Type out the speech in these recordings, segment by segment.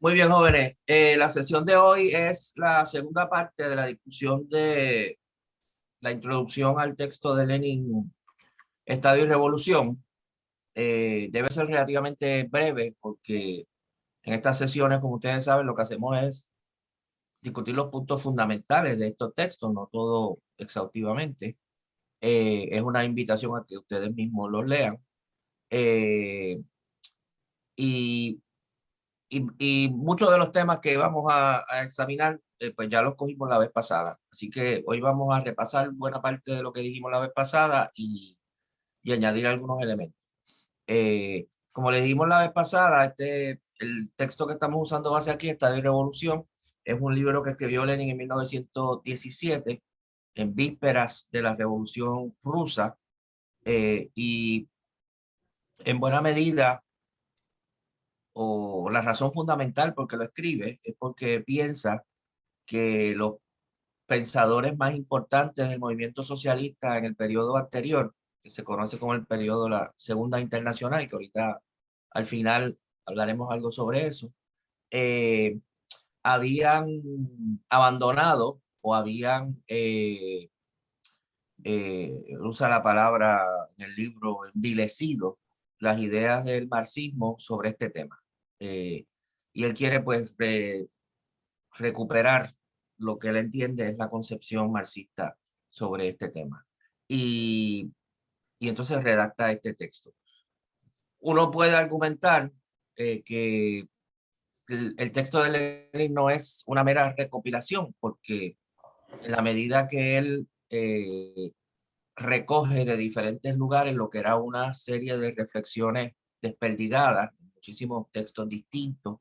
Muy bien, jóvenes. La sesión de hoy es la segunda parte de la discusión de la introducción al texto de Lenin, Estado y Revolución. Debe ser relativamente breve porque en estas sesiones, como ustedes saben, lo que hacemos es discutir los puntos fundamentales de estos textos, no todo exhaustivamente. Es una invitación a que ustedes mismos los lean. Eh, y y muchos de los temas que vamos a examinar, pues ya los cogimos la vez pasada. Así que hoy vamos a repasar buena parte de lo que dijimos la vez pasada y añadir algunos elementos. Como le dijimos la vez pasada, el texto que estamos usando base aquí, Estado y Revolución, es un libro que escribió Lenin en 1917, en vísperas de la Revolución Rusa, y en buena medida o la razón fundamental por qué lo escribe es porque piensa que los pensadores más importantes del movimiento socialista en el periodo anterior, que se conoce como el periodo de la Segunda Internacional, que ahorita al final hablaremos algo sobre eso, eh, habían abandonado o habían, usa la palabra en el libro, envilecido las ideas del marxismo sobre este tema. Y él quiere pues recuperar lo que él entiende es la concepción marxista sobre este tema. Y, y entonces redacta este texto. Uno puede argumentar que el texto de Lenin no es una mera recopilación, porque en la medida que él recoge de diferentes lugares lo que era una serie de reflexiones desperdigadas, muchísimos textos distintos,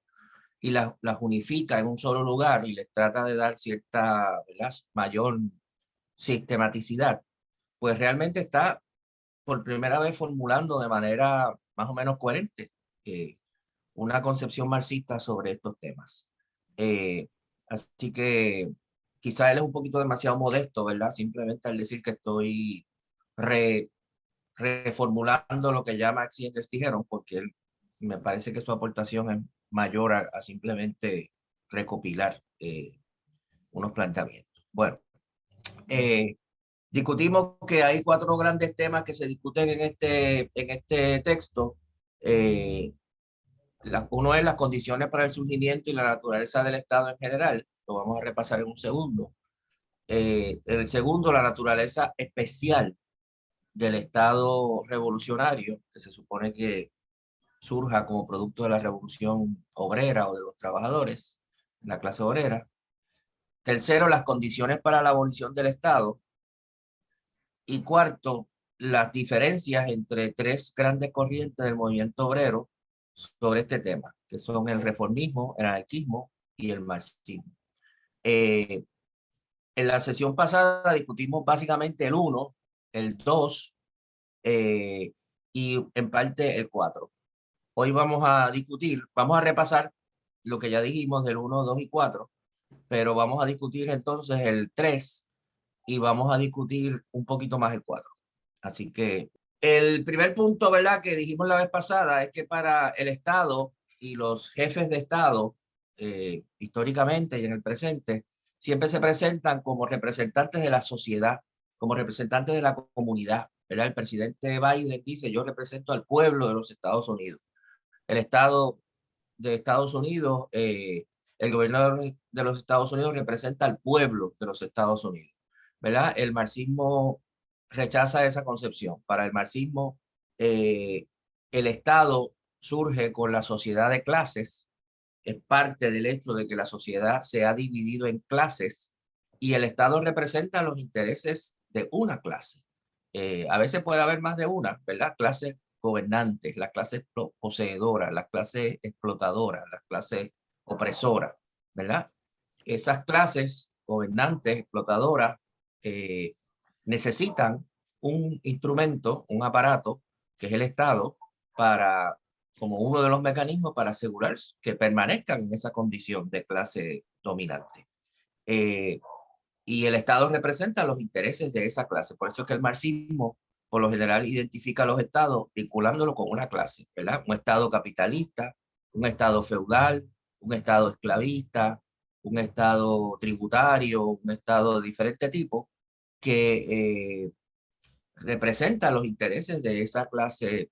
y las unifica en un solo lugar y les trata de dar cierta, ¿verdad?, mayor sistematicidad, pues realmente está por primera vez formulando de manera más o menos coherente una concepción marxista sobre estos temas. Eh, Así que quizá él es un poquito demasiado modesto, ¿verdad? Simplemente al decir que estoy re, reformulando lo que ya Marx y Engels dijeron, porque él, me parece que su aportación es mayor a simplemente recopilar unos planteamientos. Bueno, eh, discutimos que hay cuatro grandes temas que se discuten en este texto. Eh, Uno es las condiciones para el surgimiento y la naturaleza del Estado en general. Lo vamos a repasar en un segundo. El segundo, la naturaleza especial del Estado revolucionario, que se supone que surja como producto de la revolución obrera o de los trabajadores, la clase obrera. Tercero, las condiciones para la abolición del Estado. Y cuarto, las diferencias entre tres grandes corrientes del movimiento obrero sobre este tema, que son el reformismo, el anarquismo y el marxismo. Eh, en la sesión pasada discutimos básicamente el 1, el 2 y en parte el 4. Hoy vamos a discutir, vamos a repasar lo que ya dijimos del 1, 2 y 4, pero vamos a discutir entonces el 3 y vamos a discutir un poquito más el 4. Así que el primer punto, ¿verdad?, que dijimos la vez pasada es que para el Estado y los jefes de Estado, históricamente y en el presente, siempre se presentan como representantes de la sociedad, como representantes de la comunidad, ¿verdad? El presidente Biden dice, yo represento al pueblo de los Estados Unidos. El Estado de Estados Unidos, el gobierno de los Estados Unidos representa al pueblo de los Estados Unidos, ¿verdad? El marxismo rechaza esa concepción. Para el marxismo, eh, el Estado surge con la sociedad de clases, es parte del hecho de que la sociedad se ha dividido en clases y el Estado representa los intereses de una clase. A veces puede haber más de una, ¿verdad? Clases gobernantes, las clases poseedoras, las clases explotadoras, las clases opresoras, ¿verdad? Esas clases gobernantes, explotadoras, eh, necesitan un instrumento, un aparato, que es el Estado, para, como uno de los mecanismos para asegurar que permanezcan en esa condición de clase dominante. Eh, y el Estado representa los intereses de esa clase. Por eso es que el marxismo, por lo general, identifica a los estados vinculándolo con una clase, ¿verdad? Un estado capitalista, un estado feudal, un Estado esclavista, un Estado tributario, un Estado de diferente tipo, que representa los intereses de esa clase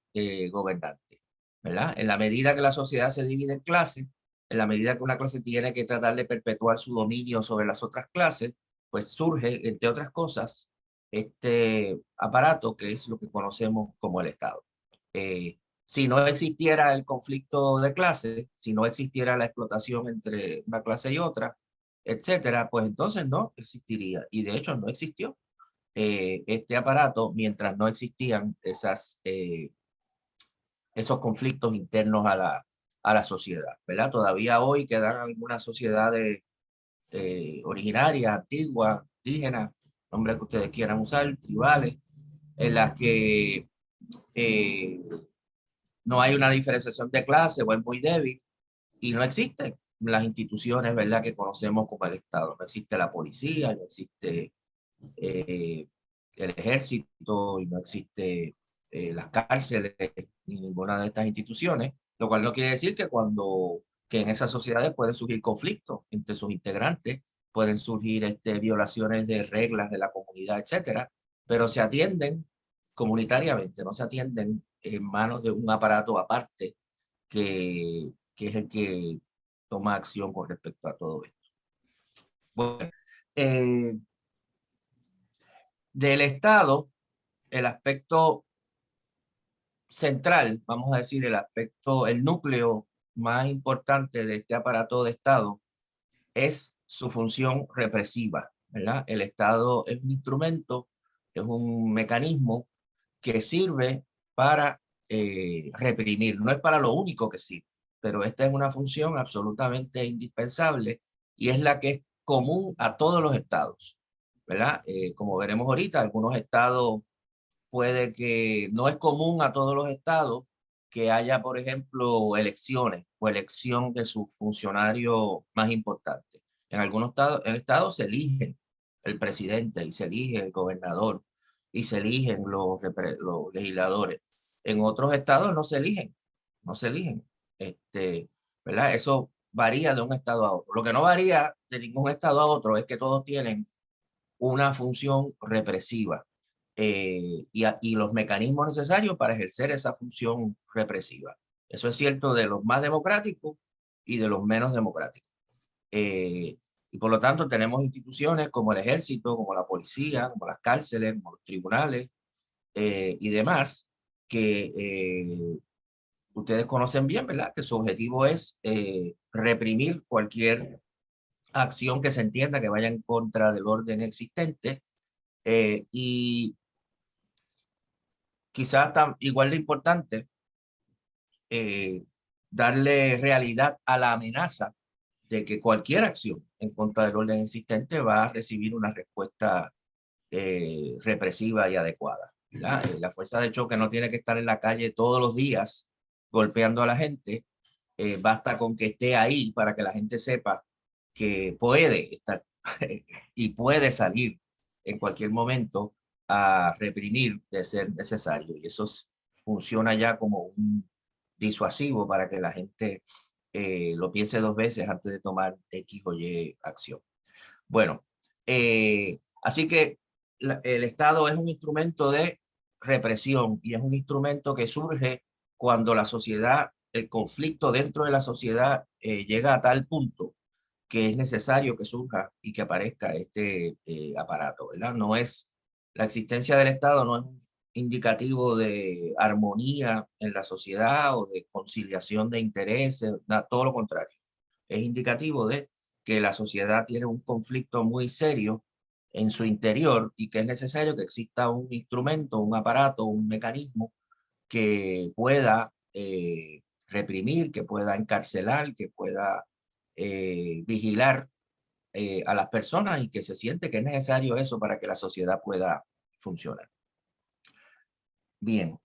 gobernante, ¿verdad? En la medida que la sociedad se divide en clases, en la medida que una clase tiene que tratar de perpetuar su dominio sobre las otras clases, pues surge, entre otras cosas, este aparato que es lo que conocemos como el Estado. Si no existiera el conflicto de clases, si no existiera la explotación entre una clase y otra, etcétera, pues entonces no existiría. Y de hecho no existió este aparato mientras no existían esos conflictos internos a la sociedad, ¿verdad? Todavía hoy quedan algunas sociedades originarias, antiguas, indígenas, nombres que ustedes quieran usar, tribales, en las que eh, no hay una diferenciación de clase o es muy débil y no existen las instituciones, ¿verdad?, que conocemos como el Estado. No existe la policía, no existe eh, el ejército y no existe las cárceles ni ninguna de estas instituciones, lo cual no quiere decir que en esas sociedades pueden surgir conflictos entre sus integrantes, pueden surgir violaciones de reglas de la comunidad, etcétera, pero se atienden comunitariamente, no se atienden en manos de un aparato aparte que es el que toma acción con respecto a todo esto. Bueno, eh, del Estado, el aspecto central, vamos a decir, el núcleo más importante de este aparato de Estado es su función represiva, ¿verdad? El Estado es un instrumento, es un mecanismo que sirve para reprimir, no es para lo único que sirve, pero esta es una función absolutamente indispensable y es la que es común a todos los estados, ¿verdad? Como veremos ahorita, algunos estados puede que no es común a todos los estados que haya, por ejemplo, elecciones o elección de su funcionario más importante. En algunos estados se elige el presidente y se elige el gobernador y se eligen los legisladores. En otros estados no se eligen, no se eligen. ¿Verdad? Eso varía de un estado a otro. Lo que no varía de ningún estado a otro es que todos tienen una función represiva y los mecanismos necesarios para ejercer esa función represiva. Eso es cierto de los más democráticos y de los menos democráticos. Y por lo tanto tenemos instituciones como el ejército, como la policía, como las cárceles, como los tribunales y demás que ustedes conocen bien, ¿verdad? Que su objetivo es reprimir cualquier acción que se entienda que vaya en contra del orden existente y quizás igual de importante, eh, darle realidad a la amenaza de que cualquier acción en contra del orden existente va a recibir una respuesta represiva y adecuada, ¿verdad? La fuerza de choque no tiene que estar en la calle todos los días golpeando a la gente, basta con que esté ahí para que la gente sepa que puede estar y puede salir en cualquier momento a reprimir de ser necesario. Y eso funciona ya como un disuasivo para que la gente lo piense dos veces antes de tomar X o Y acción. Bueno, así que el Estado es un instrumento de represión y es un instrumento que surge cuando la sociedad, el conflicto dentro de la sociedad llega a tal punto que es necesario que surja y que aparezca este aparato, ¿verdad? No es, la existencia del Estado no es un indicativo de armonía en la sociedad o de conciliación de intereses, todo lo contrario. Es indicativo de que la sociedad tiene un conflicto muy serio en su interior y que es necesario que exista un instrumento, un aparato, un mecanismo que pueda reprimir, que pueda encarcelar, que pueda vigilar a las personas y que se siente que es necesario eso para que la sociedad pueda funcionar. Bien.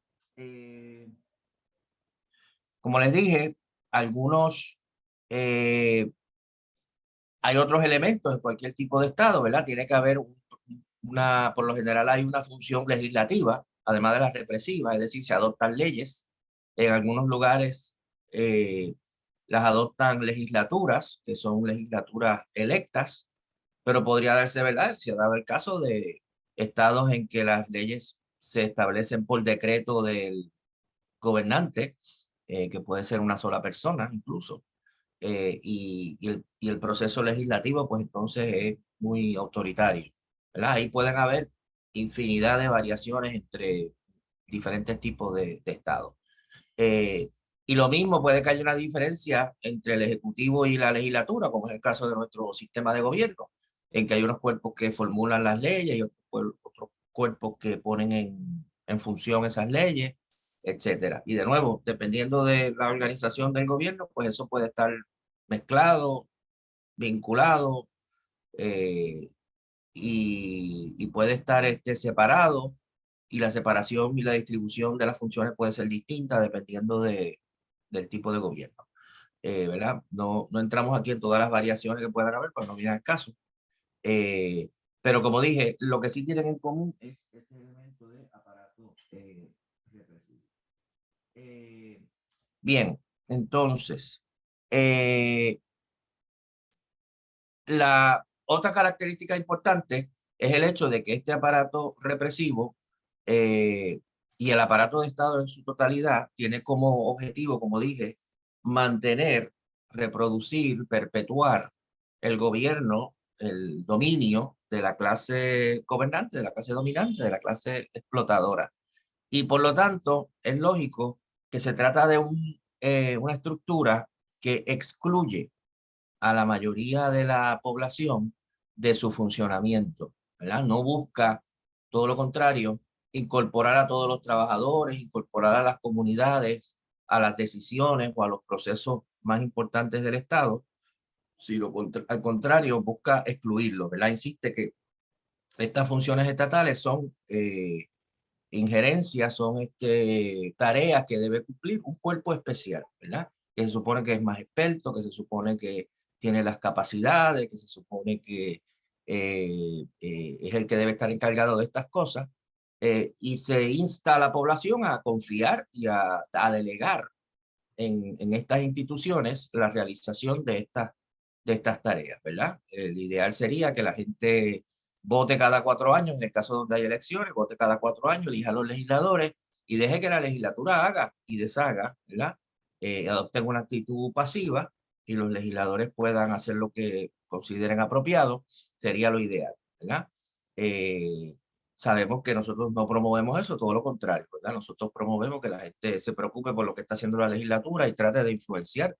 Como les dije, hay otros elementos de cualquier tipo de Estado, ¿verdad? Tiene que haber por lo general hay una función legislativa, además de la represiva, es decir, se adoptan leyes. En algunos lugares las adoptan legislaturas, que son legislaturas electas, pero podría darse, ¿verdad? Se ha dado el caso de estados en que las leyes se establecen por decreto del gobernante, que puede ser una sola persona incluso, y el proceso legislativo, pues entonces es muy autoritario, ¿verdad? Ahí pueden haber infinidad de variaciones entre diferentes tipos de estados. Y lo mismo puede que haya una diferencia entre el Ejecutivo y la legislatura, como es el caso de nuestro sistema de gobierno, en que hay unos cuerpos que formulan las leyes y otros cuerpos que ponen en función esas leyes, etcétera. Y de nuevo, dependiendo de la organización del gobierno, pues eso puede estar mezclado, vinculado, eh, y puede estar separado, y la separación y la distribución de las funciones puede ser distinta dependiendo del tipo de gobierno. ¿Verdad? No entramos aquí en todas las variaciones que puedan haber, pues no viene al caso. Pero como dije, lo que sí tienen en común es ese elemento de aparato represivo. Bien, entonces, la otra característica importante es el hecho de que este aparato represivo y el aparato de Estado en su totalidad tiene como objetivo, como dije, mantener, reproducir, perpetuar el gobierno, el dominio de la clase gobernante, de la clase dominante, de la clase explotadora. Y por lo tanto, es lógico que se trata de una estructura que excluye a la mayoría de la población de su funcionamiento, ¿verdad? No busca, todo lo contrario, incorporar a todos los trabajadores, incorporar a las comunidades, a las decisiones o a los procesos más importantes del Estado, sino al contrario, busca excluirlos, ¿verdad? Insiste que estas funciones estatales son injerencias, son tareas que debe cumplir un cuerpo especial, ¿verdad? Que se supone que es más experto, que se supone que tiene las capacidades, que se supone que es el que debe estar encargado de estas cosas, y se insta a la población a confiar y a delegar en estas instituciones la realización de estas tareas, ¿verdad? El ideal sería que la gente vote cada 4 años, en el caso donde hay elecciones, vote cada 4 años, elija a los legisladores y deje que la legislatura haga y deshaga, ¿verdad? Adopten una actitud pasiva y los legisladores puedan hacer lo que consideren apropiado, sería lo ideal, ¿verdad? Eh, Sabemos que nosotros no promovemos eso, todo lo contrario, ¿verdad? Nosotros promovemos que la gente se preocupe por lo que está haciendo la legislatura y trate de influenciar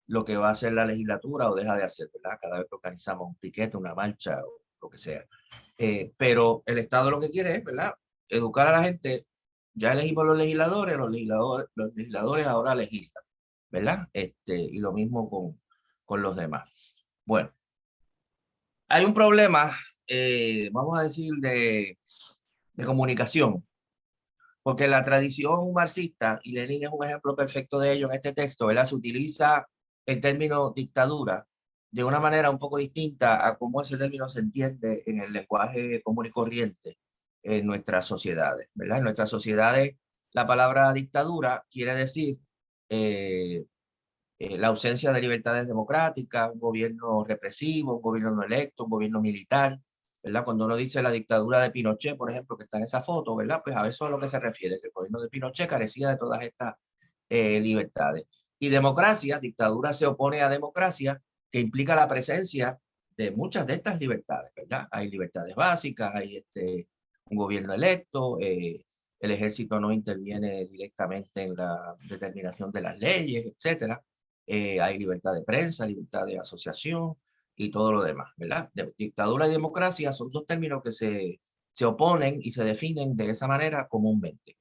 lo que va a hacer la legislatura o deja de hacer, ¿verdad? Cada vez que organizamos un piquete, una marcha o lo que sea. Pero el Estado lo que quiere es, ¿verdad? Educar a la gente. Ya elegimos los legisladores ahora legislan, ¿verdad? Y lo mismo con los demás. Bueno, hay un problema, vamos a decir, de comunicación, porque la tradición marxista, y Lenin es un ejemplo perfecto de ello en este texto, ¿verdad? Se utiliza el término dictadura de una manera un poco distinta a cómo ese término se entiende en el lenguaje común y corriente en nuestras sociedades, ¿verdad? En nuestras sociedades la palabra dictadura quiere decir eh, la ausencia de libertades democráticas, un gobierno represivo, un gobierno no electo, un gobierno militar, ¿verdad? Cuando uno dice la dictadura de Pinochet, por ejemplo, que está en esa foto, ¿verdad? Pues a eso es a lo que se refiere, que el gobierno de Pinochet carecía de todas estas libertades. Y democracia, dictadura se opone a democracia, que implica la presencia de muchas de estas libertades, ¿verdad? Hay libertades básicas, hay un gobierno electo, el ejército no interviene directamente en la determinación de las leyes, etcétera. Hay libertad de prensa, libertad de asociación y todo lo demás, ¿verdad? Dictadura y democracia son dos términos que se oponen y se definen de esa manera comúnmente.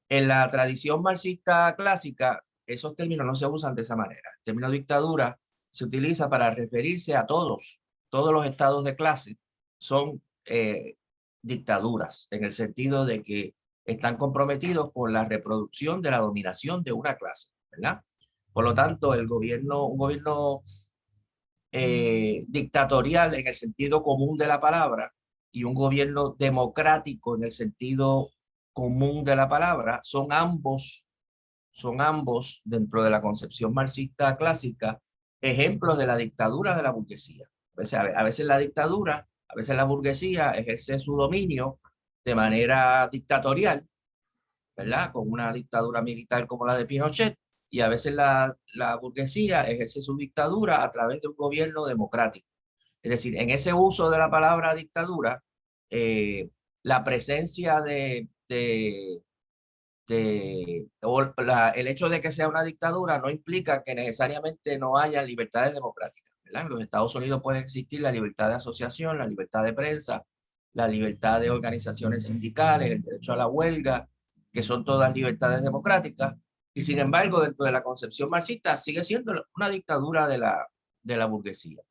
En la tradición marxista clásica, esos términos no se usan de esa manera. El término dictadura se utiliza para referirse a todos los estados de clase son dictaduras, en el sentido de que están comprometidos con la reproducción de la dominación de una clase, ¿verdad? Por lo tanto, un gobierno dictatorial en el sentido común de la palabra y un gobierno democrático en el sentido común de la palabra son ambos son ambos, dentro de la concepción marxista clásica, ejemplos de la dictadura de la burguesía. A veces la dictadura, a veces la burguesía ejerce su dominio de manera dictatorial, ¿verdad? Con una dictadura militar como la de Pinochet, y a veces la burguesía ejerce su dictadura a través de un gobierno democrático. Es decir, en ese uso de la palabra dictadura, la presencia el hecho de que sea una dictadura no implica que necesariamente no haya libertades democráticas, ¿verdad? En los Estados Unidos puede existir la libertad de asociación, la libertad de prensa, la libertad de organizaciones sindicales, el derecho a la huelga, que son todas libertades democráticas, y sin embargo, dentro de la concepción marxista, sigue siendo una dictadura de la burguesía.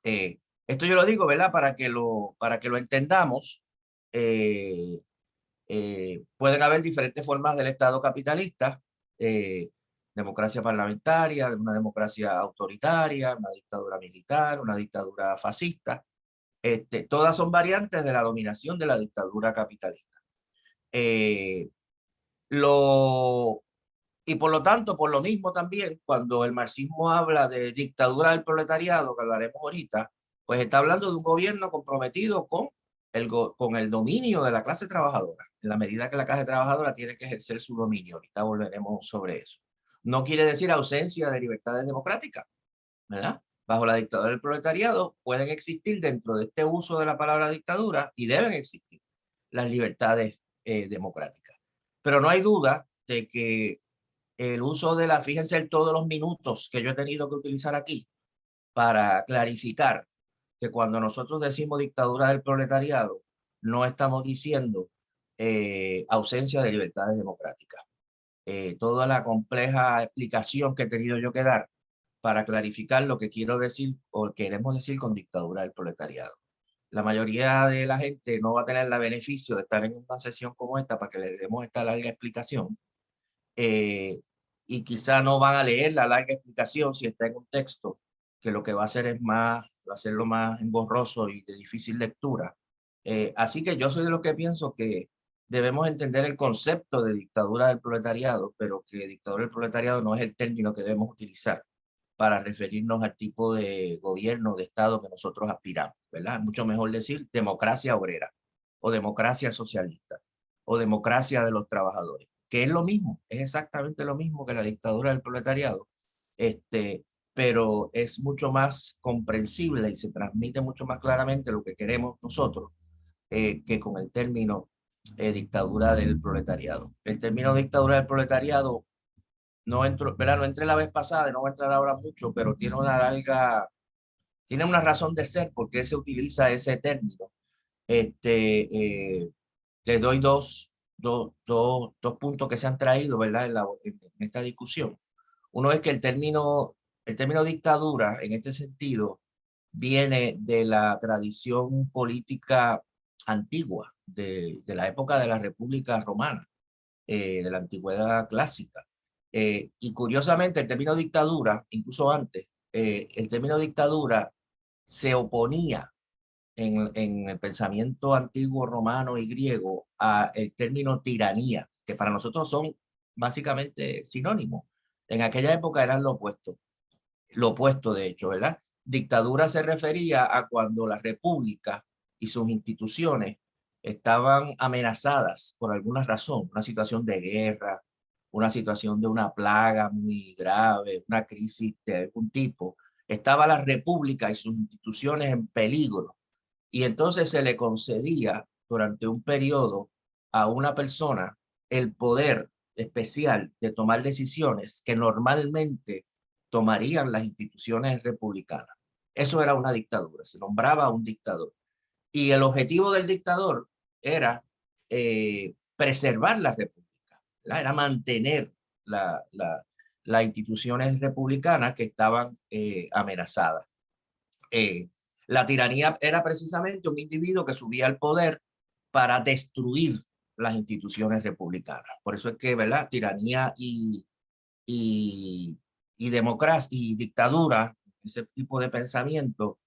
Esto yo lo digo, ¿verdad? Para que lo entendamos. Pueden haber diferentes formas del Estado capitalista, democracia parlamentaria, una democracia autoritaria, una dictadura militar, una dictadura fascista. Todas son variantes de la dominación de la dictadura capitalista. Eh, lo, y por lo tanto, por lo mismo también, cuando el marxismo habla de dictadura del proletariado, que hablaremos ahorita, pues está hablando de un gobierno comprometido con el dominio de la clase trabajadora, en la medida que la clase trabajadora tiene que ejercer su dominio. Ahorita volveremos sobre eso. No quiere decir ausencia de libertades democráticas, ¿verdad? Bajo la dictadura del proletariado pueden existir, dentro de este uso de la palabra dictadura, y deben existir las libertades democráticas. Pero no hay duda de que el uso de fíjense todos los minutos que yo he tenido que utilizar aquí para clarificar que cuando nosotros decimos dictadura del proletariado, no estamos diciendo ausencia de libertades democráticas. Toda la compleja explicación que he tenido yo que dar para clarificar lo que quiero decir o queremos decir con dictadura del proletariado. La mayoría de la gente no va a tener el beneficio de estar en una sesión como esta para que le demos esta larga explicación. Y quizá no van a leer la larga explicación si está en un texto, que lo que va a hacer es va a hacerlo más engorroso y de difícil lectura. Así que yo soy de los que pienso que debemos entender el concepto de dictadura del proletariado, pero que dictadura del proletariado no es el término que debemos utilizar para referirnos al tipo de gobierno, de Estado que nosotros aspiramos, ¿verdad? Es mucho mejor decir democracia obrera, o democracia socialista, o democracia de los trabajadores, que es lo mismo, es exactamente lo mismo que la dictadura del proletariado, pero es mucho más comprensible y se transmite mucho más claramente lo que queremos nosotros que con el término dictadura del proletariado. El término dictadura del proletariado no entró, ¿verdad? No entré la vez pasada y no voy a entrar ahora mucho, pero tiene una razón de ser porque se utiliza ese término. Les doy dos puntos que se han traído, ¿verdad? En esta discusión. Uno es que el término dictadura, en este sentido, viene de la tradición política antigua, de la época de la República Romana, de la antigüedad clásica. Y curiosamente, el término dictadura, incluso antes, el término dictadura se oponía en el pensamiento antiguo romano y griego al término tiranía, que para nosotros son básicamente sinónimos. En aquella época eran lo opuesto de hecho, ¿verdad? Dictadura se refería a cuando la república y sus instituciones estaban amenazadas por alguna razón, una situación de guerra, una situación de una plaga muy grave, una crisis de algún tipo. Estaba la república y sus instituciones en peligro, y entonces se le concedía durante un periodo a una persona el poder especial de tomar decisiones que normalmente tomarían las instituciones republicanas. Eso era una dictadura, se nombraba a un dictador. Y el objetivo del dictador era preservar la república, ¿verdad? Era mantener las instituciones republicanas que estaban amenazadas. La tiranía era precisamente un individuo que subía al poder para destruir las instituciones republicanas. Por eso es que, ¿verdad? Tiranía y democracia y dictadura, ese tipo de pensamiento,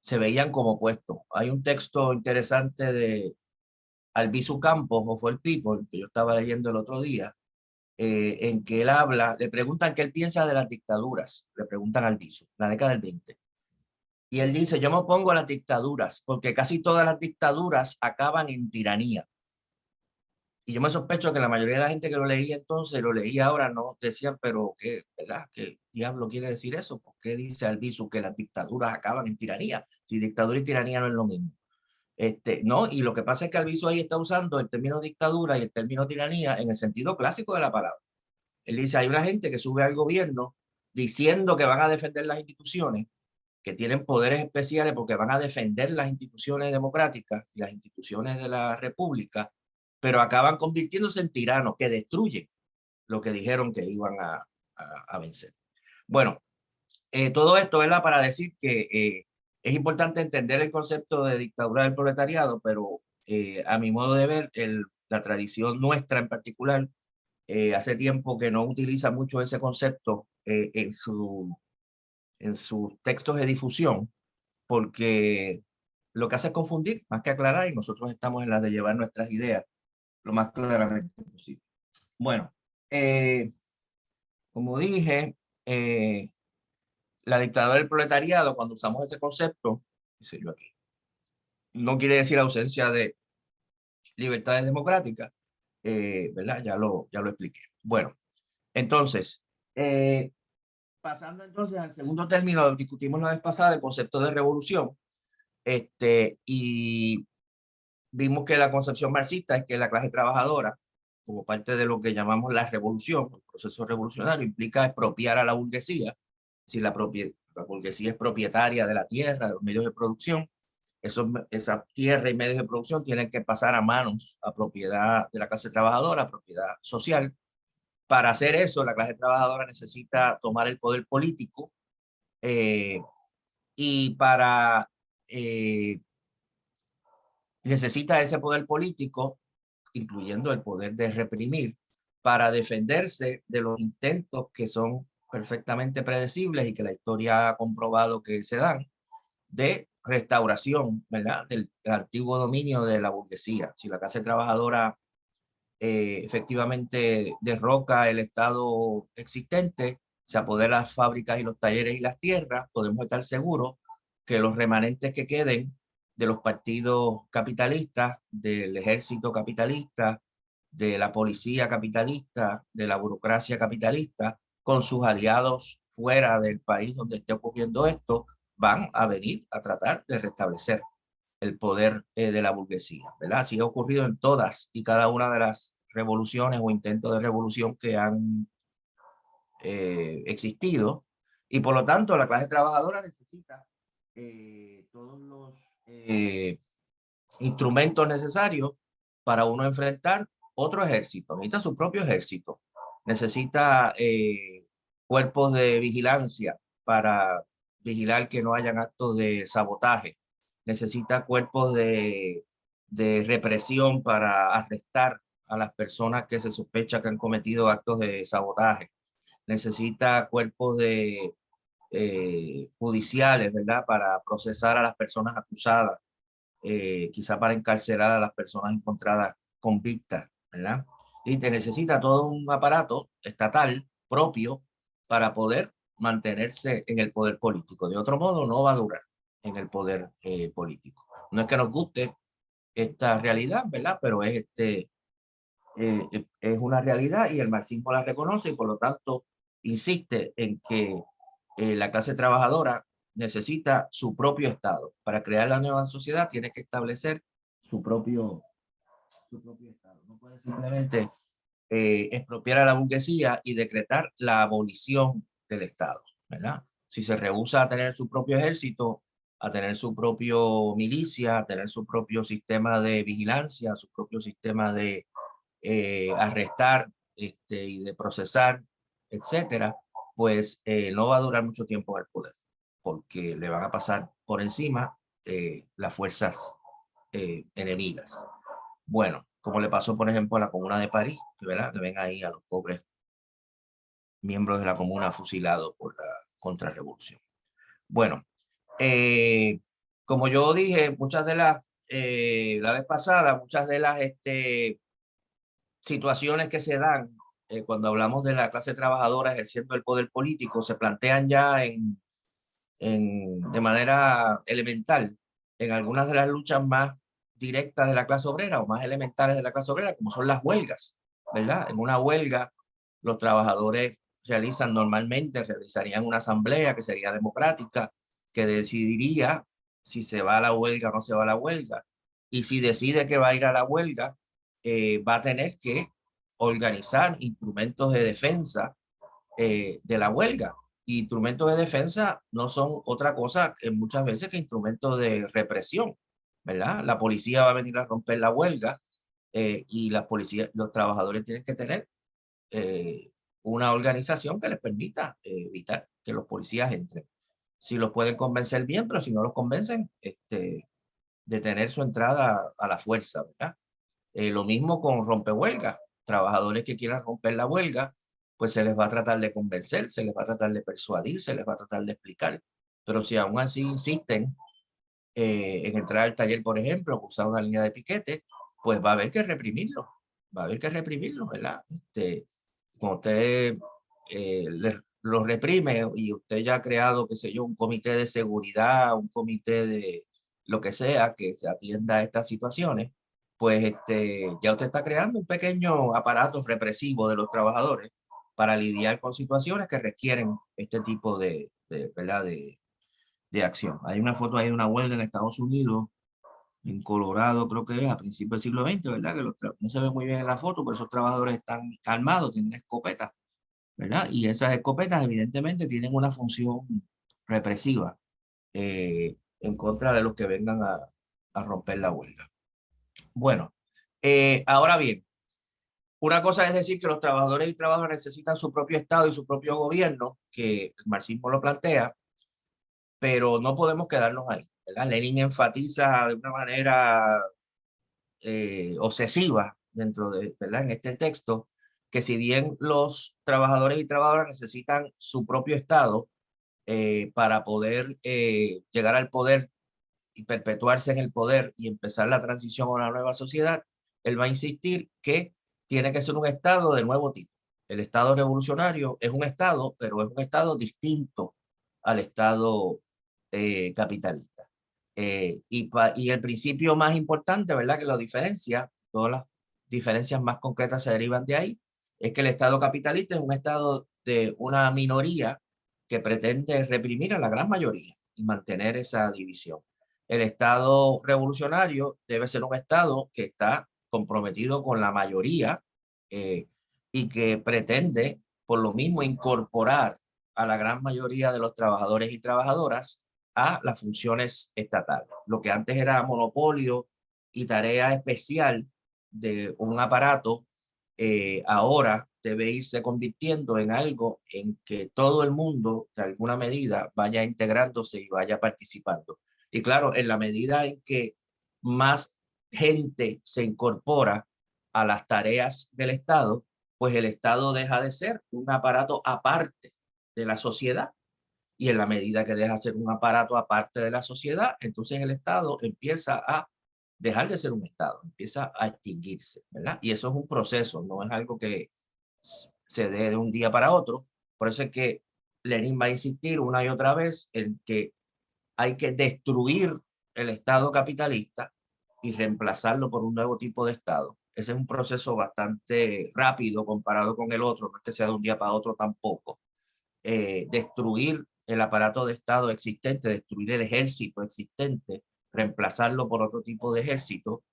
se veían como opuestos. Hay un texto interesante Albizu Campos, o fue el People, que yo estaba leyendo el otro día, en que él habla, le preguntan qué él piensa de las dictaduras, le preguntan a Albizu, la década del 20. Y él dice, yo me opongo a las dictaduras, porque casi todas las dictaduras acaban en tiranía. Y yo me sospecho que la mayoría de la gente que lo leía entonces, lo leía ahora, no decían, pero ¿qué, verdad? ¿Qué diablo quiere decir eso? ¿Por qué dice Albizu que las dictaduras acaban en tiranía? Si dictadura y tiranía no es lo mismo. No, y lo que pasa es que Albizu ahí está usando el término dictadura y el término tiranía en el sentido clásico de la palabra. Él dice, hay una gente que sube al gobierno diciendo que van a defender las instituciones, que tienen poderes especiales porque van a defender las instituciones democráticas y las instituciones de la república, pero acaban convirtiéndose en tiranos que destruyen lo que dijeron que iban a vencer. Bueno, todo esto, ¿verdad? Para decir que es importante entender el concepto de dictadura del proletariado, pero a mi modo de ver, la tradición nuestra en particular, hace tiempo que no utiliza mucho ese concepto en sus textos de difusión, porque lo que hace es confundir más que aclarar, y nosotros estamos en la de llevar nuestras ideas lo más claramente posible. Bueno, como dije, la dictadura del proletariado, cuando usamos ese concepto, dice yo aquí, no quiere decir ausencia de libertades democráticas, ¿verdad? Ya lo expliqué. Bueno, entonces, pasando entonces al segundo término, discutimos la vez pasada el concepto de revolución, y vimos que la concepción marxista es que la clase trabajadora, como parte de lo que llamamos la revolución, el proceso revolucionario, implica expropiar a la burguesía. Si la burguesía es propietaria de la tierra, de los medios de producción, esa tierra y medios de producción tienen que pasar a manos, a propiedad de la clase trabajadora, a propiedad social. Para hacer eso, la clase trabajadora necesita tomar el poder político, y para necesita ese poder político, incluyendo el poder de reprimir, para defenderse de los intentos que son perfectamente predecibles y que la historia ha comprobado que se dan, de restauración, ¿verdad?, del antiguo dominio de la burguesía. Si la clase trabajadora efectivamente derroca el Estado existente, se apodera las fábricas y los talleres y las tierras, podemos estar seguros que los remanentes que queden de los partidos capitalistas, del ejército capitalista, de la policía capitalista, de la burocracia capitalista, con sus aliados fuera del país donde esté ocurriendo esto, van a venir a tratar de restablecer el poder de la burguesía, ¿verdad? Así ha ocurrido en todas y cada una de las revoluciones o intentos de revolución que han existido, y por lo tanto la clase trabajadora necesita todos los instrumentos necesarios para uno enfrentar otro ejército. Necesita su propio ejército, necesita cuerpos de vigilancia para vigilar que no hayan actos de sabotaje, necesita cuerpos de represión para arrestar a las personas que se sospecha que han cometido actos de sabotaje, necesita cuerpos de judiciales, ¿verdad?, para procesar a las personas acusadas, quizá para encarcelar a las personas encontradas convictas, ¿verdad? Y te necesita todo un aparato estatal propio para poder mantenerse en el poder político. De otro modo, no va a durar en el poder político. No es que nos guste esta realidad, ¿verdad? Pero es una realidad y el marxismo la reconoce, y por lo tanto insiste en que la clase trabajadora necesita su propio Estado. Para crear la nueva sociedad tiene que establecer su propio Estado. No puede simplemente expropiar a la burguesía y decretar la abolición del Estado, ¿verdad? Si se rehúsa a tener su propio ejército, a tener su propio milicia, a tener su propio sistema de vigilancia, su propio sistema de arrestar y de procesar, etcétera, pues no va a durar mucho tiempo en el poder, porque le van a pasar por encima las fuerzas enemigas. Bueno, como le pasó, por ejemplo, a la Comuna de París, ¿verdad? Que ven ahí a los pobres miembros de la Comuna fusilados por la contrarrevolución. Bueno, como yo dije, muchas de las la vez pasada, muchas de las situaciones que se dan cuando hablamos de la clase trabajadora ejerciendo el poder político se plantean ya de manera elemental en algunas de las luchas más directas de la clase obrera o más elementales de la clase obrera, como son las huelgas, ¿verdad? En una huelga, los trabajadores realizarían una asamblea que sería democrática, que decidiría si se va a la huelga o no se va a la huelga. Y si decide que va a ir a la huelga, va a tener que organizar instrumentos de defensa de la huelga. Y instrumentos de defensa no son otra cosa que muchas veces que instrumentos de represión, ¿verdad? La policía va a venir a romper la huelga y los trabajadores tienen que tener una organización que les permita evitar que los policías entren. Si los pueden convencer bien, pero si no los convencen, detener su entrada a la fuerza, ¿verdad? Lo mismo con rompehuelgas. Trabajadores que quieran romper la huelga, pues se les va a tratar de convencer, se les va a tratar de persuadir, se les va a tratar de explicar. Pero si aún así insisten en entrar al taller, por ejemplo, usar una línea de piquete, pues va a haber que reprimirlo. Va a haber que reprimirlo, ¿verdad? Cuando usted los reprime y usted ya ha creado, qué sé yo, un comité de seguridad, un comité de lo que sea que se atienda a estas situaciones, pues ya usted está creando un pequeño aparato represivo de los trabajadores para lidiar con situaciones que requieren este tipo ¿verdad? De acción. Hay una foto ahí de una huelga en Estados Unidos, en Colorado, creo que es a principios del siglo XX, ¿verdad? Que no se ve muy bien en la foto, pero esos trabajadores están armados, tienen escopetas, ¿verdad? Y esas escopetas evidentemente tienen una función represiva en contra de los que vengan a romper la huelga. Bueno, ahora bien, una cosa es decir que los trabajadores y trabajadoras necesitan su propio Estado y su propio gobierno, que el marxismo lo plantea, pero no podemos quedarnos ahí, ¿verdad? Lenin enfatiza de una manera obsesiva dentro de, ¿verdad? En este texto, que si bien los trabajadores y trabajadoras necesitan su propio Estado para poder llegar al poder y perpetuarse en el poder y empezar la transición a una nueva sociedad, él va a insistir que tiene que ser un Estado de nuevo tipo. El Estado revolucionario es un Estado, pero es un Estado distinto al Estado capitalista. Y el principio más importante, ¿verdad? Que lo diferencia, todas las diferencias más concretas se derivan de ahí, es que el Estado capitalista es un Estado de una minoría que pretende reprimir a la gran mayoría y mantener esa división. El Estado revolucionario debe ser un Estado que está comprometido con la mayoría y que pretende, por lo mismo, incorporar a la gran mayoría de los trabajadores y trabajadoras a las funciones estatales. Lo que antes era monopolio y tarea especial de un aparato, ahora debe irse convirtiendo en algo en que todo el mundo, de alguna medida, vaya integrándose y vaya participando. Y claro, en la medida en que más gente se incorpora a las tareas del Estado, pues el Estado deja de ser un aparato aparte de la sociedad. Y en la medida que deja de ser un aparato aparte de la sociedad, entonces el Estado empieza a dejar de ser un Estado, empieza a extinguirse, ¿verdad? Y eso es un proceso, no es algo que se dé de un día para otro. Por eso es que Lenin va a insistir una y otra vez en que hay que destruir el Estado capitalista y reemplazarlo por un nuevo tipo de Estado. Ese es un proceso bastante rápido comparado con el otro, no es que sea de un día para otro tampoco. Destruir el aparato de Estado existente, destruir el ejército existente, reemplazarlo por otro tipo de ejército,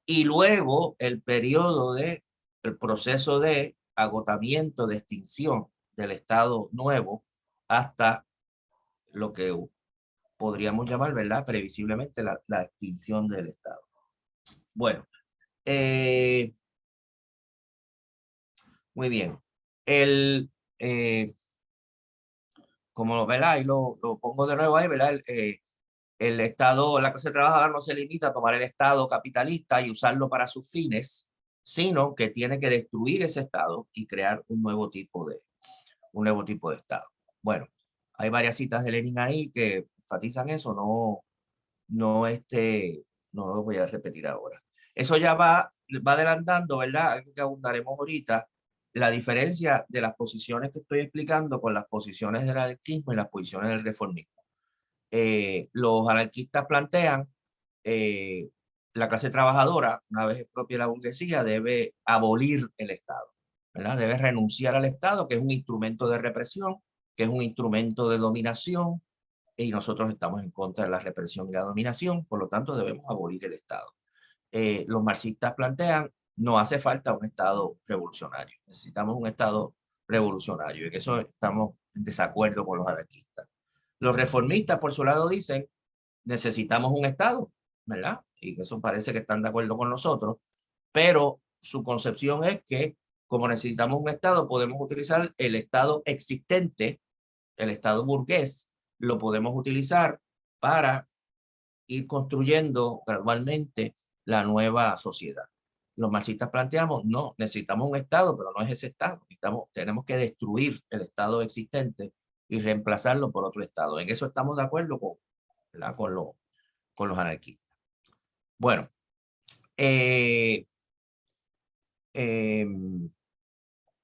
y luego el periodo el proceso de agotamiento, de extinción del Estado nuevo hasta lo que podríamos llamar, ¿verdad? Previsiblemente la extinción del Estado. Bueno, eh, muy bien. El, eh, como ¿verdad? Y lo pongo de nuevo ahí, ¿verdad? El Estado, la clase trabajadora no se limita a tomar el Estado capitalista y usarlo para sus fines, sino que tiene que destruir ese Estado y crear un nuevo tipo de Estado. Bueno, hay varias citas de Lenin ahí que enfatizan eso, no, no lo voy a repetir ahora. Eso ya va adelantando, ¿verdad? Algo que abundaremos ahorita, la diferencia de las posiciones que estoy explicando con las posiciones del anarquismo y las posiciones del reformismo. Los anarquistas plantean la clase trabajadora, una vez propia la burguesía, debe abolir el Estado, ¿verdad? Debe renunciar al Estado, que es un instrumento de represión, que es un instrumento de dominación, y nosotros estamos en contra de la represión y la dominación, por lo tanto debemos abolir el Estado. Los marxistas plantean, no hace falta un Estado revolucionario, necesitamos un Estado revolucionario, y en eso estamos en desacuerdo con los anarquistas. Los reformistas, por su lado, dicen, necesitamos un Estado, ¿verdad? Y eso parece que están de acuerdo con nosotros, pero su concepción es que como necesitamos un Estado, podemos utilizar el Estado existente, el Estado burgués, lo podemos utilizar para ir construyendo gradualmente la nueva sociedad. Los marxistas planteamos, no, necesitamos un Estado, pero no es ese Estado. Tenemos que destruir el Estado existente y reemplazarlo por otro Estado. En eso estamos de acuerdo con los anarquistas. Bueno,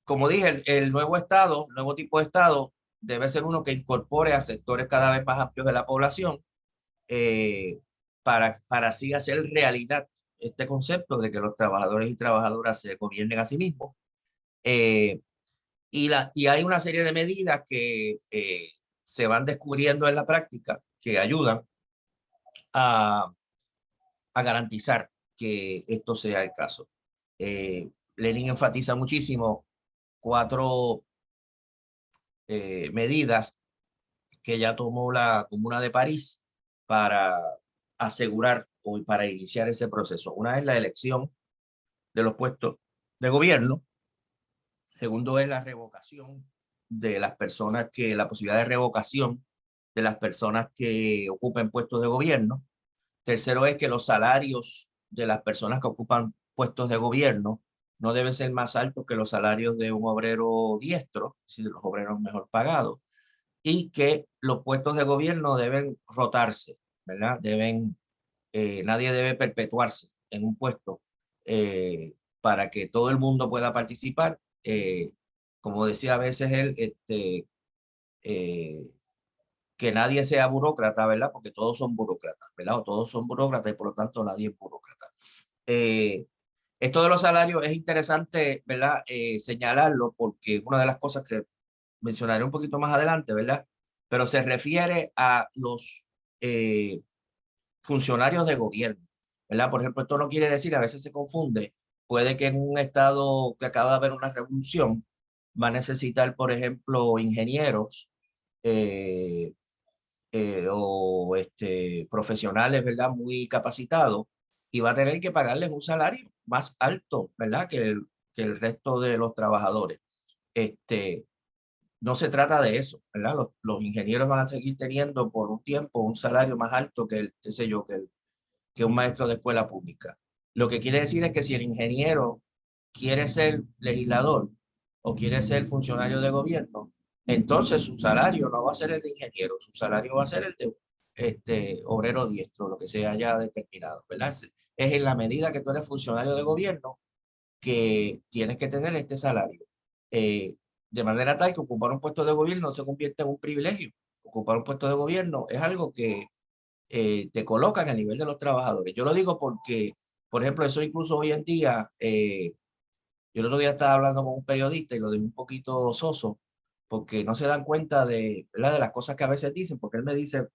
como dije, el nuevo Estado, el nuevo tipo de Estado, debe ser uno que incorpore a sectores cada vez más amplios de la población, para así hacer realidad este concepto de que los trabajadores y trabajadoras se gobiernen a sí mismos. Y hay una serie de medidas que se van descubriendo en la práctica que ayudan a garantizar que esto sea el caso. Lenin enfatiza muchísimo 4 medidas que ya tomó la Comuna de París para asegurar o para iniciar ese proceso. Una es la elección de los puestos de gobierno. Segundo es la revocación de las personas la posibilidad de revocación de las personas que ocupen puestos de gobierno. Tercero es que los salarios de las personas que ocupan puestos de gobierno no deben ser más altos que los salarios de un obrero diestro, es decir, los obreros mejor pagados, y que los puestos de gobierno deben rotarse, ¿verdad? Nadie debe perpetuarse en un puesto para que todo el mundo pueda participar. Como decía a veces él, que nadie sea burócrata, ¿verdad? Porque todos son burócratas, ¿verdad? O todos son burócratas y por lo tanto nadie es burócrata. Esto de los salarios es interesante, ¿verdad? Señalarlo porque una de las cosas que mencionaré un poquito más adelante, ¿verdad? Pero se refiere a los funcionarios de gobierno, ¿verdad? Por ejemplo, esto no quiere decir, a veces se confunde, puede que en un estado que acaba de haber una revolución va a necesitar, por ejemplo, ingenieros eh, o profesionales, ¿verdad? Muy capacitados, y va a tener que pagarles un salario más alto, ¿verdad? Que el resto de los trabajadores. No se trata de eso, ¿verdad? Los ingenieros van a seguir teniendo por un tiempo un salario más alto que qué sé yo, que un maestro de escuela pública. Lo que quiere decir es que si el ingeniero quiere ser legislador o quiere ser funcionario de gobierno, entonces su salario no va a ser el de ingeniero, su salario va a ser el de obrero diestro, lo que se haya determinado, ¿verdad? Es en la medida que tú eres funcionario de gobierno que tienes que tener este salario. De manera tal que ocupar un puesto de gobierno se convierte en un privilegio. Ocupar un puesto de gobierno es algo que te colocan a nivel de los trabajadores. Yo lo digo porque, por ejemplo, eso incluso hoy en día, yo el otro día estaba hablando con un periodista y lo dejé un poquito soso, porque no se dan cuenta ¿verdad? De las cosas que a veces dicen, porque él me dice,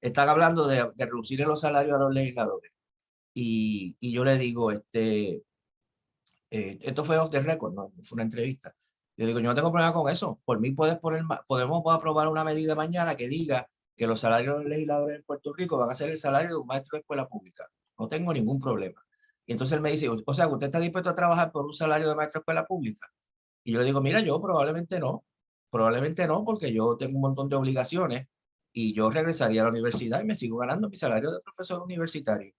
están hablando de reducir los salarios a los legisladores. Y yo le digo, esto fue off the record, no fue una entrevista. Yo digo, yo no tengo problema con eso. Por mí podemos aprobar una medida mañana que diga que los salarios de los legisladores en Puerto Rico van a ser el salario de un maestro de escuela pública. No tengo ningún problema. Y entonces él me dice, o sea, ¿usted está dispuesto a trabajar por un salario de maestro de escuela pública? Y yo le digo, mira, yo probablemente no, porque yo tengo un montón de obligaciones y yo regresaría a la universidad y me sigo ganando mi salario de profesor universitario.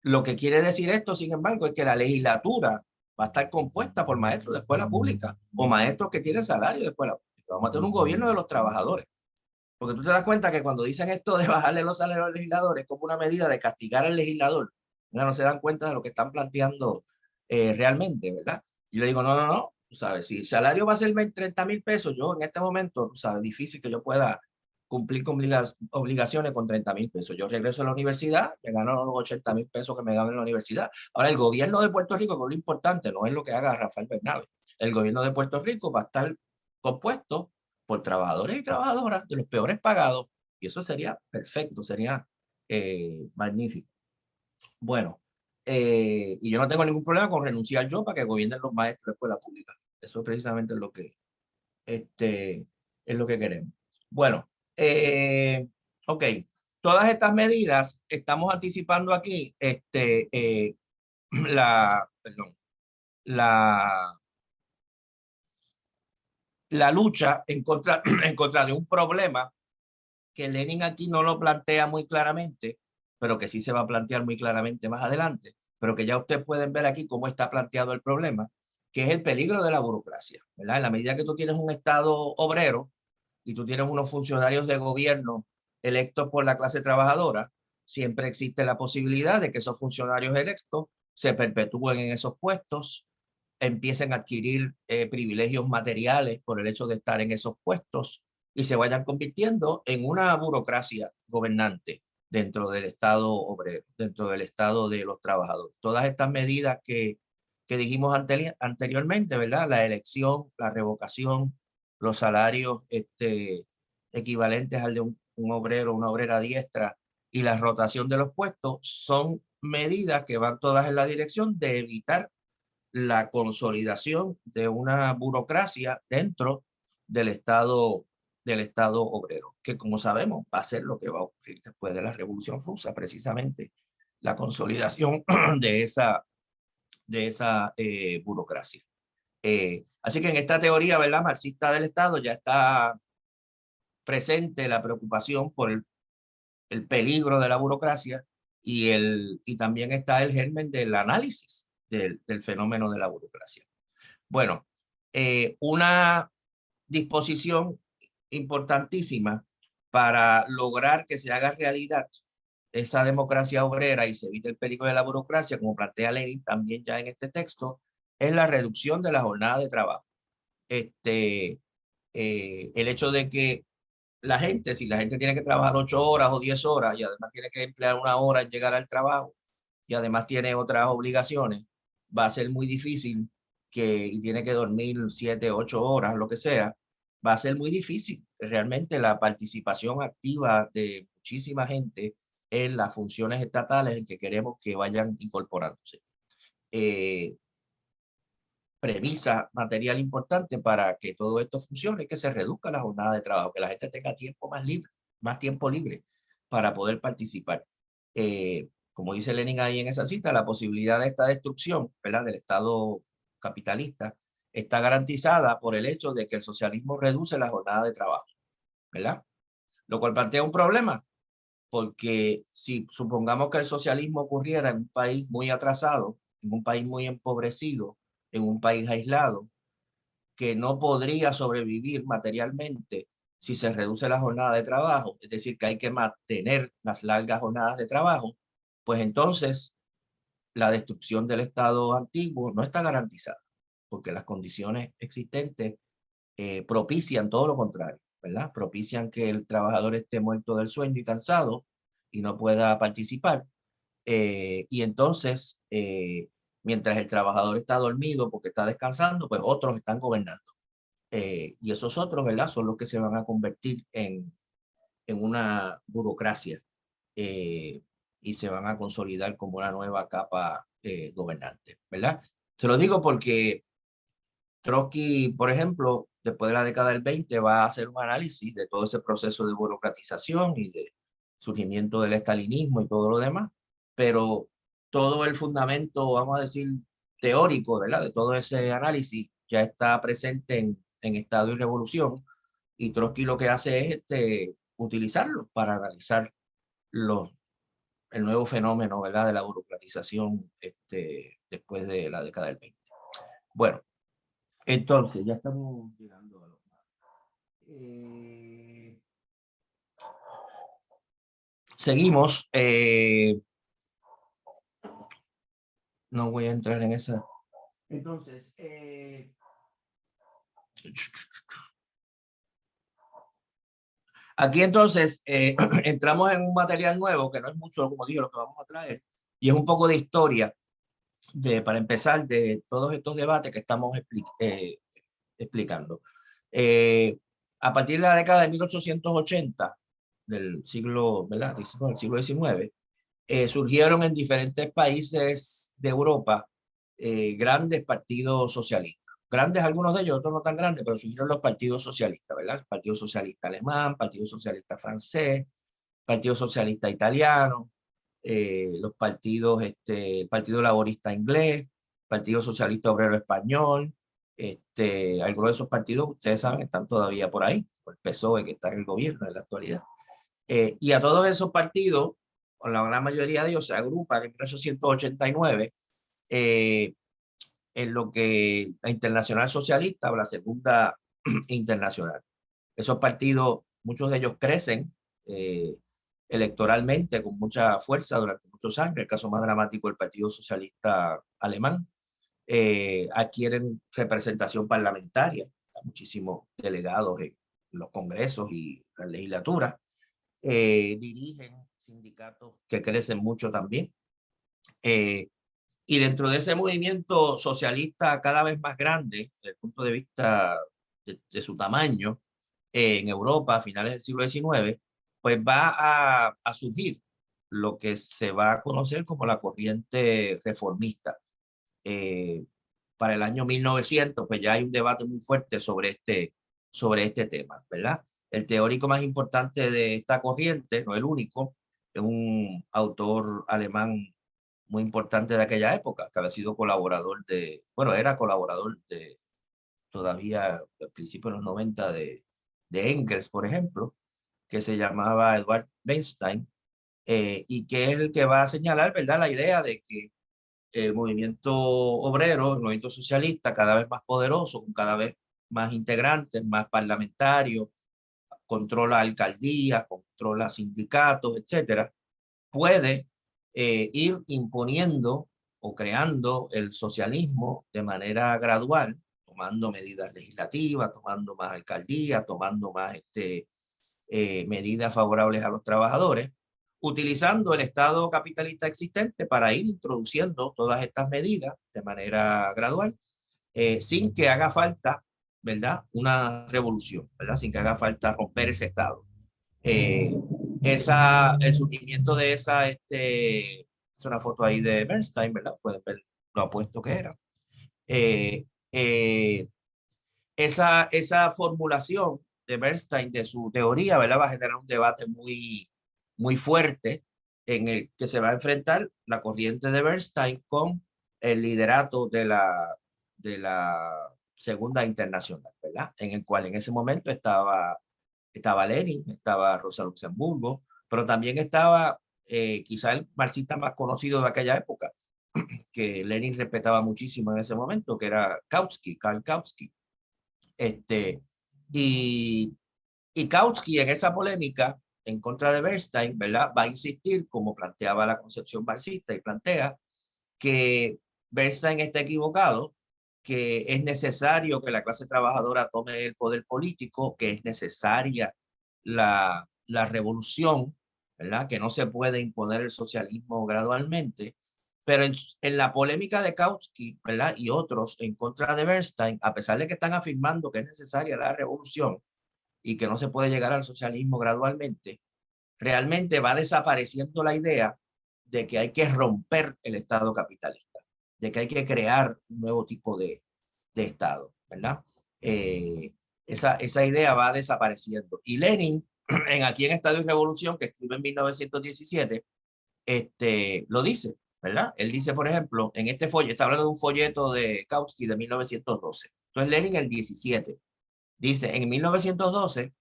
Lo que quiere decir esto, sin embargo, es que la legislatura va a estar compuesta por maestros de escuela pública o maestros que tienen salario de escuela pública. Vamos a tener un gobierno de los trabajadores. Porque tú te das cuenta que cuando dicen esto de bajarle los salarios a los legisladores, es como una medida de castigar al legislador, Ya no se dan cuenta de lo que están planteando realmente, ¿verdad? Y le digo, no, no, no, tú sabes, si el salario va a ser 30,000 pesos, yo en este momento, tú sabes, difícil que yo pueda cumplir con obligaciones con 30,000 pesos. Yo regreso a la universidad, me gano los 80,000 pesos que me gano en la universidad. Ahora, el gobierno de Puerto Rico, que es lo importante, no es lo que haga Rafael Bernabe. El gobierno de Puerto Rico va a estar compuesto por trabajadores y trabajadoras de los peores pagados, y eso sería perfecto, sería magnífico. Bueno, y yo no tengo ningún problema con renunciar yo para que gobiernen los maestros de escuela pública. Eso precisamente este, es lo que queremos. Bueno, ok. Todas estas medidas estamos anticipando aquí perdón, la, la lucha en contra, en contra de un problema que Lenin aquí no lo plantea muy claramente, pero que sí se va a plantear muy claramente más adelante, pero que ya ustedes pueden ver aquí cómo está planteado el problema, que es el peligro de la burocracia, ¿verdad? En la medida que tú tienes un Estado obrero y tú tienes unos funcionarios de gobierno electos por la clase trabajadora, siempre existe la posibilidad de que esos funcionarios electos se perpetúen en esos puestos, empiecen a adquirir privilegios materiales por el hecho de estar en esos puestos y se vayan convirtiendo en una burocracia gobernante dentro del Estado obrero, dentro del Estado de los trabajadores. Todas estas medidas que dijimos anteriormente, ¿verdad? La elección, la revocación, los salarios equivalentes al de un obrero, una obrera diestra y la rotación de los puestos son medidas que van todas en la dirección de evitar la consolidación de una burocracia dentro del Estado obrero, que como sabemos va a ser lo que va a ocurrir después de la Revolución Rusa, precisamente la consolidación de esa burocracia. Así que en esta teoría, ¿verdad?, marxista del Estado ya está presente la preocupación por el peligro de la burocracia y también está el germen del análisis del fenómeno de la burocracia. Bueno, una disposición importantísima para lograr que se haga realidad esa democracia obrera y se evite el peligro de la burocracia, como plantea Lenin también ya en este texto, es la reducción de la jornada de trabajo. El hecho de que si la gente tiene que trabajar 8 horas o 10 horas y además tiene que emplear 1 hora en llegar al trabajo y además tiene otras obligaciones, va a ser muy difícil y tiene que dormir 7, 8 horas, lo que sea, va a ser muy difícil realmente la participación activa de muchísima gente en las funciones estatales en que queremos que vayan incorporándose. Premisa material importante para que todo esto funcione, que se reduzca la jornada de trabajo, que la gente tenga tiempo más tiempo libre para poder participar. Como dice Lenin ahí en esa cita, la posibilidad de esta destrucción, ¿verdad?, del Estado capitalista está garantizada por el hecho de que el socialismo reduce la jornada de trabajo, ¿verdad? Lo cual plantea un problema, porque si supongamos que el socialismo ocurriera en un país muy atrasado, en un país muy empobrecido, en un país aislado, que no podría sobrevivir materialmente si se reduce la jornada de trabajo, es decir, que hay que mantener las largas jornadas de trabajo, pues entonces la destrucción del Estado antiguo no está garantizada, porque las condiciones existentes propician todo lo contrario, ¿verdad? Propician que el trabajador esté muerto del sueño y cansado y no pueda participar. Y entonces, mientras el trabajador está dormido porque está descansando, pues otros están gobernando. Y esos otros, ¿verdad?, son los que se van a convertir en una burocracia y se van a consolidar como una nueva capa gobernante, ¿verdad? Se lo digo porque Trotsky, por ejemplo, después de la década del 20 va a hacer un análisis de todo ese proceso de burocratización y de surgimiento del estalinismo y todo lo demás, pero todo el fundamento, vamos a decir, teórico, ¿verdad?, de todo ese análisis ya está presente en Estado y Revolución, y Trotsky lo que hace es utilizarlo para analizar los, el nuevo fenómeno, ¿verdad?, de la burocratización después de la década del 20. Bueno, entonces, ya estamos llegando a los más. Seguimos. no voy a entrar en esa. Entonces, aquí entonces entramos en un material nuevo que no es mucho, como digo, lo que vamos a traer, y es un poco de historia para empezar de todos estos debates que estamos explicando. A partir de la década de 1880 del siglo, ¿verdad? Del siglo XIX, surgieron en diferentes países de Europa grandes partidos socialistas. Grandes algunos de ellos, otros no tan grandes, pero surgieron los partidos socialistas, ¿verdad? El Partido Socialista Alemán, Partido Socialista Francés, Partido Socialista Italiano, los partidos, el Partido Laborista Inglés, Partido Socialista Obrero Español, algunos de esos partidos, ustedes saben, están todavía por ahí, el PSOE que está en el gobierno en la actualidad. Y a todos esos partidos, o la gran mayoría de ellos, se agrupan en 1889 en lo que la Internacional Socialista o la Segunda Internacional. Esos partidos, muchos de ellos crecen electoralmente con mucha fuerza durante muchos años. El caso más dramático, el Partido Socialista Alemán, adquieren representación parlamentaria, muchísimos delegados en los congresos y las legislaturas, dirigen sindicatos que crecen mucho también. Y dentro de ese movimiento socialista cada vez más grande, desde el punto de vista de su tamaño, en Europa a finales del siglo XIX, pues va a surgir lo que se va a conocer como la corriente reformista. Para el año 1900, pues ya hay un debate muy fuerte sobre este tema, ¿verdad? El teórico más importante de esta corriente, no el único, es un autor alemán muy importante de aquella época, que había sido colaborador bueno, era colaborador todavía al principio de los 90 de Engels, por ejemplo, que se llamaba Edward Bernstein, y que es el que va a señalar, ¿verdad?, la idea de que el movimiento obrero, el movimiento socialista, cada vez más poderoso, con cada vez más integrantes, más parlamentarios, controla alcaldías, controla sindicatos, etcétera, puede ir imponiendo o creando el socialismo de manera gradual, tomando medidas legislativas, tomando más alcaldías, tomando más medidas favorables a los trabajadores, utilizando el Estado capitalista existente para ir introduciendo todas estas medidas de manera gradual, sin que haga falta, ¿verdad?, una revolución, ¿verdad?, sin que haga falta romper ese Estado. El surgimiento de es una foto ahí de Bernstein, ¿verdad? Pueden ver lo apuesto que era. Esa formulación de Bernstein, de su teoría, ¿verdad?, va a generar un debate muy, muy fuerte en el que se va a enfrentar la corriente de Bernstein con el liderato de la Segunda Internacional, ¿verdad?, en el cual en ese momento estaba Lenin, estaba Rosa Luxemburgo, pero también estaba quizá el marxista más conocido de aquella época, que Lenin respetaba muchísimo en ese momento, que era Kautsky, Karl Kautsky. Y Kautsky en esa polémica en contra de Bernstein, ¿verdad?, va a insistir, como planteaba la concepción marxista, y plantea que Bernstein está equivocado, que es necesario que la clase trabajadora tome el poder político, que es necesaria la revolución, ¿verdad?, que no se puede imponer el socialismo gradualmente. Pero en la polémica de Kautsky, ¿verdad?, y otros en contra de Bernstein, a pesar de que están afirmando que es necesaria la revolución y que no se puede llegar al socialismo gradualmente, realmente va desapareciendo la idea de que hay que romper el Estado capitalista, de que hay que crear un nuevo tipo de Estado, ¿verdad? Esa idea va desapareciendo. Y Lenin, aquí en Estado y Revolución, que escribe en 1917, lo dice, ¿verdad? Él dice, por ejemplo, en este folleto, está hablando de un folleto de Kautsky de 1912. Entonces Lenin el 17 dice, en 1912,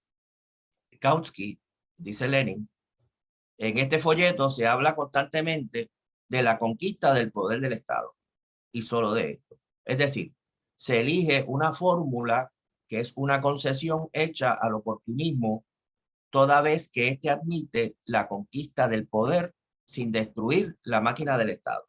Kautsky, dice Lenin, en este folleto se habla constantemente de la conquista del poder del Estado y solo de esto. Es decir, se elige una fórmula que es una concesión hecha al oportunismo, toda vez que éste admite la conquista del poder sin destruir la máquina del Estado.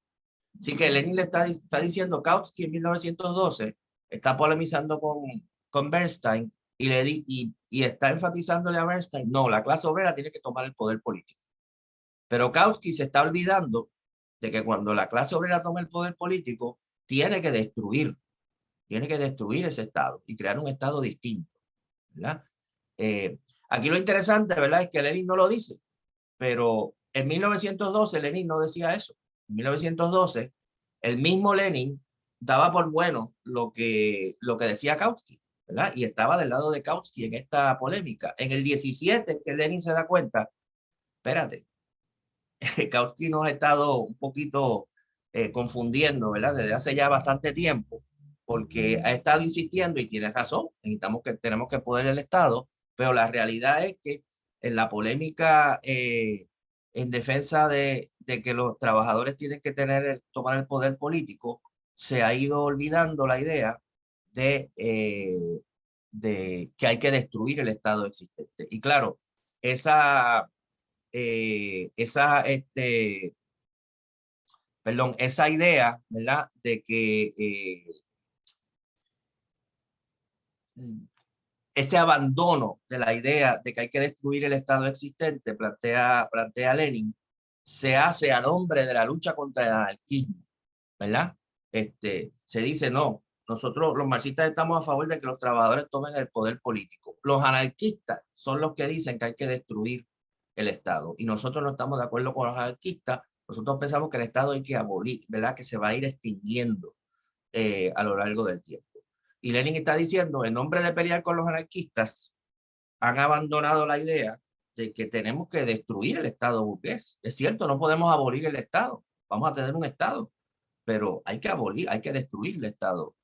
Así que Lenin le está diciendo, Kautsky en 1912 está polemizando con Bernstein y está enfatizándole a Bernstein, no, la clase obrera tiene que tomar el poder político. Pero Kautsky se está olvidando de que cuando la clase obrera toma el poder político, tiene que destruir ese Estado y crear un Estado distinto, ¿verdad? Aquí lo interesante, ¿verdad?, es que Lenin no lo dice, pero en 1912 Lenin no decía eso. En 1912, el mismo Lenin daba por bueno lo que decía Kautsky, ¿verdad? Y estaba del lado de Kautsky en esta polémica. En el 17, que Lenin se da cuenta, espérate, Kautsky nos ha estado un poquito confundiendo, ¿verdad? Desde hace ya bastante tiempo, porque ha estado insistiendo y tiene razón, tenemos que poder el Estado, pero la realidad es que en la polémica en defensa de que los trabajadores tienen que tomar el poder político, se ha ido olvidando la idea de que hay que destruir el Estado existente. Y claro, esa esa idea, ¿verdad?, de que ese abandono de la idea de que hay que destruir el Estado existente, plantea Lenin, se hace a nombre de la lucha contra el anarquismo, ¿verdad? Se dice, no, nosotros los marxistas estamos a favor de que los trabajadores tomen el poder político. Los anarquistas son los que dicen que hay que destruir el Estado. Y nosotros no estamos de acuerdo con los anarquistas. Nosotros pensamos que el Estado hay que abolir, ¿verdad? Que se va a ir extinguiendo a lo largo del tiempo. Y Lenin está diciendo, en nombre de pelear con los anarquistas, han abandonado la idea de que tenemos que destruir el Estado burgués. Es cierto, no podemos abolir el Estado. Vamos a tener un Estado, pero hay que destruir el Estado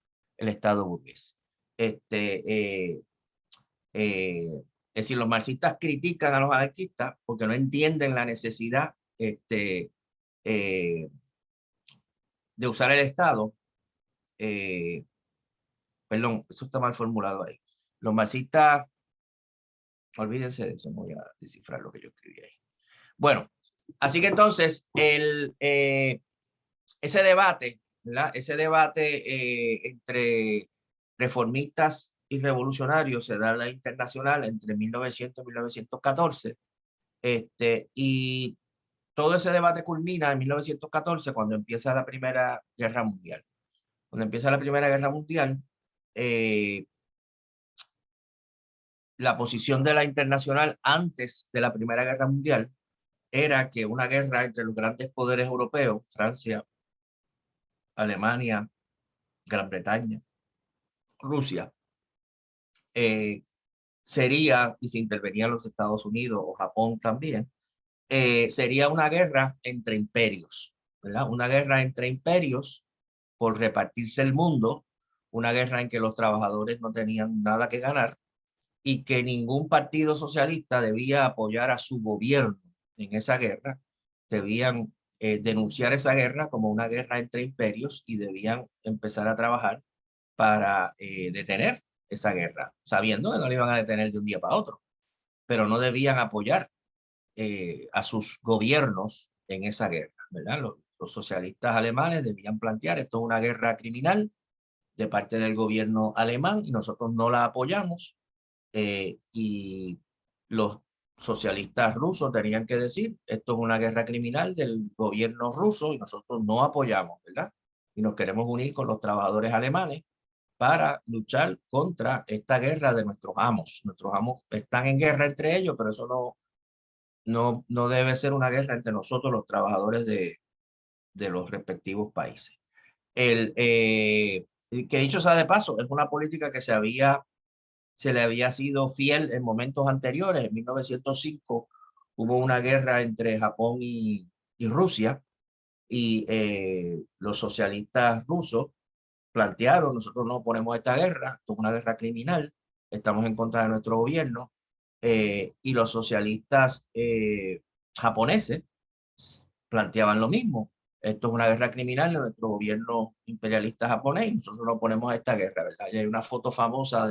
burgués. Es decir, los marxistas critican a los anarquistas porque no entienden la necesidad de usar el Estado. Perdón, eso está mal formulado ahí. Los marxistas, olvídense de eso, voy a descifrar lo que yo escribí ahí. Bueno, así que entonces, ese debate, ¿verdad? Ese debate entre reformistas y revolucionarios se da en la internacional entre 1900 y 1914. Y todo ese debate culmina en 1914 cuando empieza la Primera Guerra Mundial. Cuando empieza la Primera Guerra Mundial, la posición de la internacional antes de la Primera Guerra Mundial era que una guerra entre los grandes poderes europeos, Francia, Alemania, Gran Bretaña, Rusia, sería, y si intervenían los Estados Unidos o Japón también, sería una guerra entre imperios, ¿verdad? Una guerra entre imperios por repartirse el mundo, una guerra en que los trabajadores no tenían nada que ganar y que ningún partido socialista debía apoyar a su gobierno en esa guerra, debían denunciar esa guerra como una guerra entre imperios y debían empezar a trabajar para detener esa guerra, sabiendo que no la iban a detener de un día para otro, pero no debían apoyar a sus gobiernos en esa guerra, ¿verdad? Los socialistas alemanes debían plantear, esto es una guerra criminal de parte del gobierno alemán y nosotros no la apoyamos, y los socialistas rusos tenían que decir, esto es una guerra criminal del gobierno ruso y nosotros no apoyamos, ¿verdad? Y nos queremos unir con los trabajadores alemanes para luchar contra esta guerra de nuestros amos. Nuestros amos están en guerra entre ellos, pero eso no debe ser una guerra entre nosotros, los trabajadores de los respectivos países. Que dicho sea de paso, es una política que se le había sido fiel en momentos anteriores. En 1905 hubo una guerra entre Japón y Rusia y los socialistas rusos plantearon, nosotros no ponemos esta guerra, esto es una guerra criminal, estamos en contra de nuestro gobierno, y los socialistas japoneses planteaban lo mismo. Esto es una guerra criminal de nuestro gobierno imperialista japonés y nosotros no ponemos esta guerra, ¿verdad? Y hay una foto famosa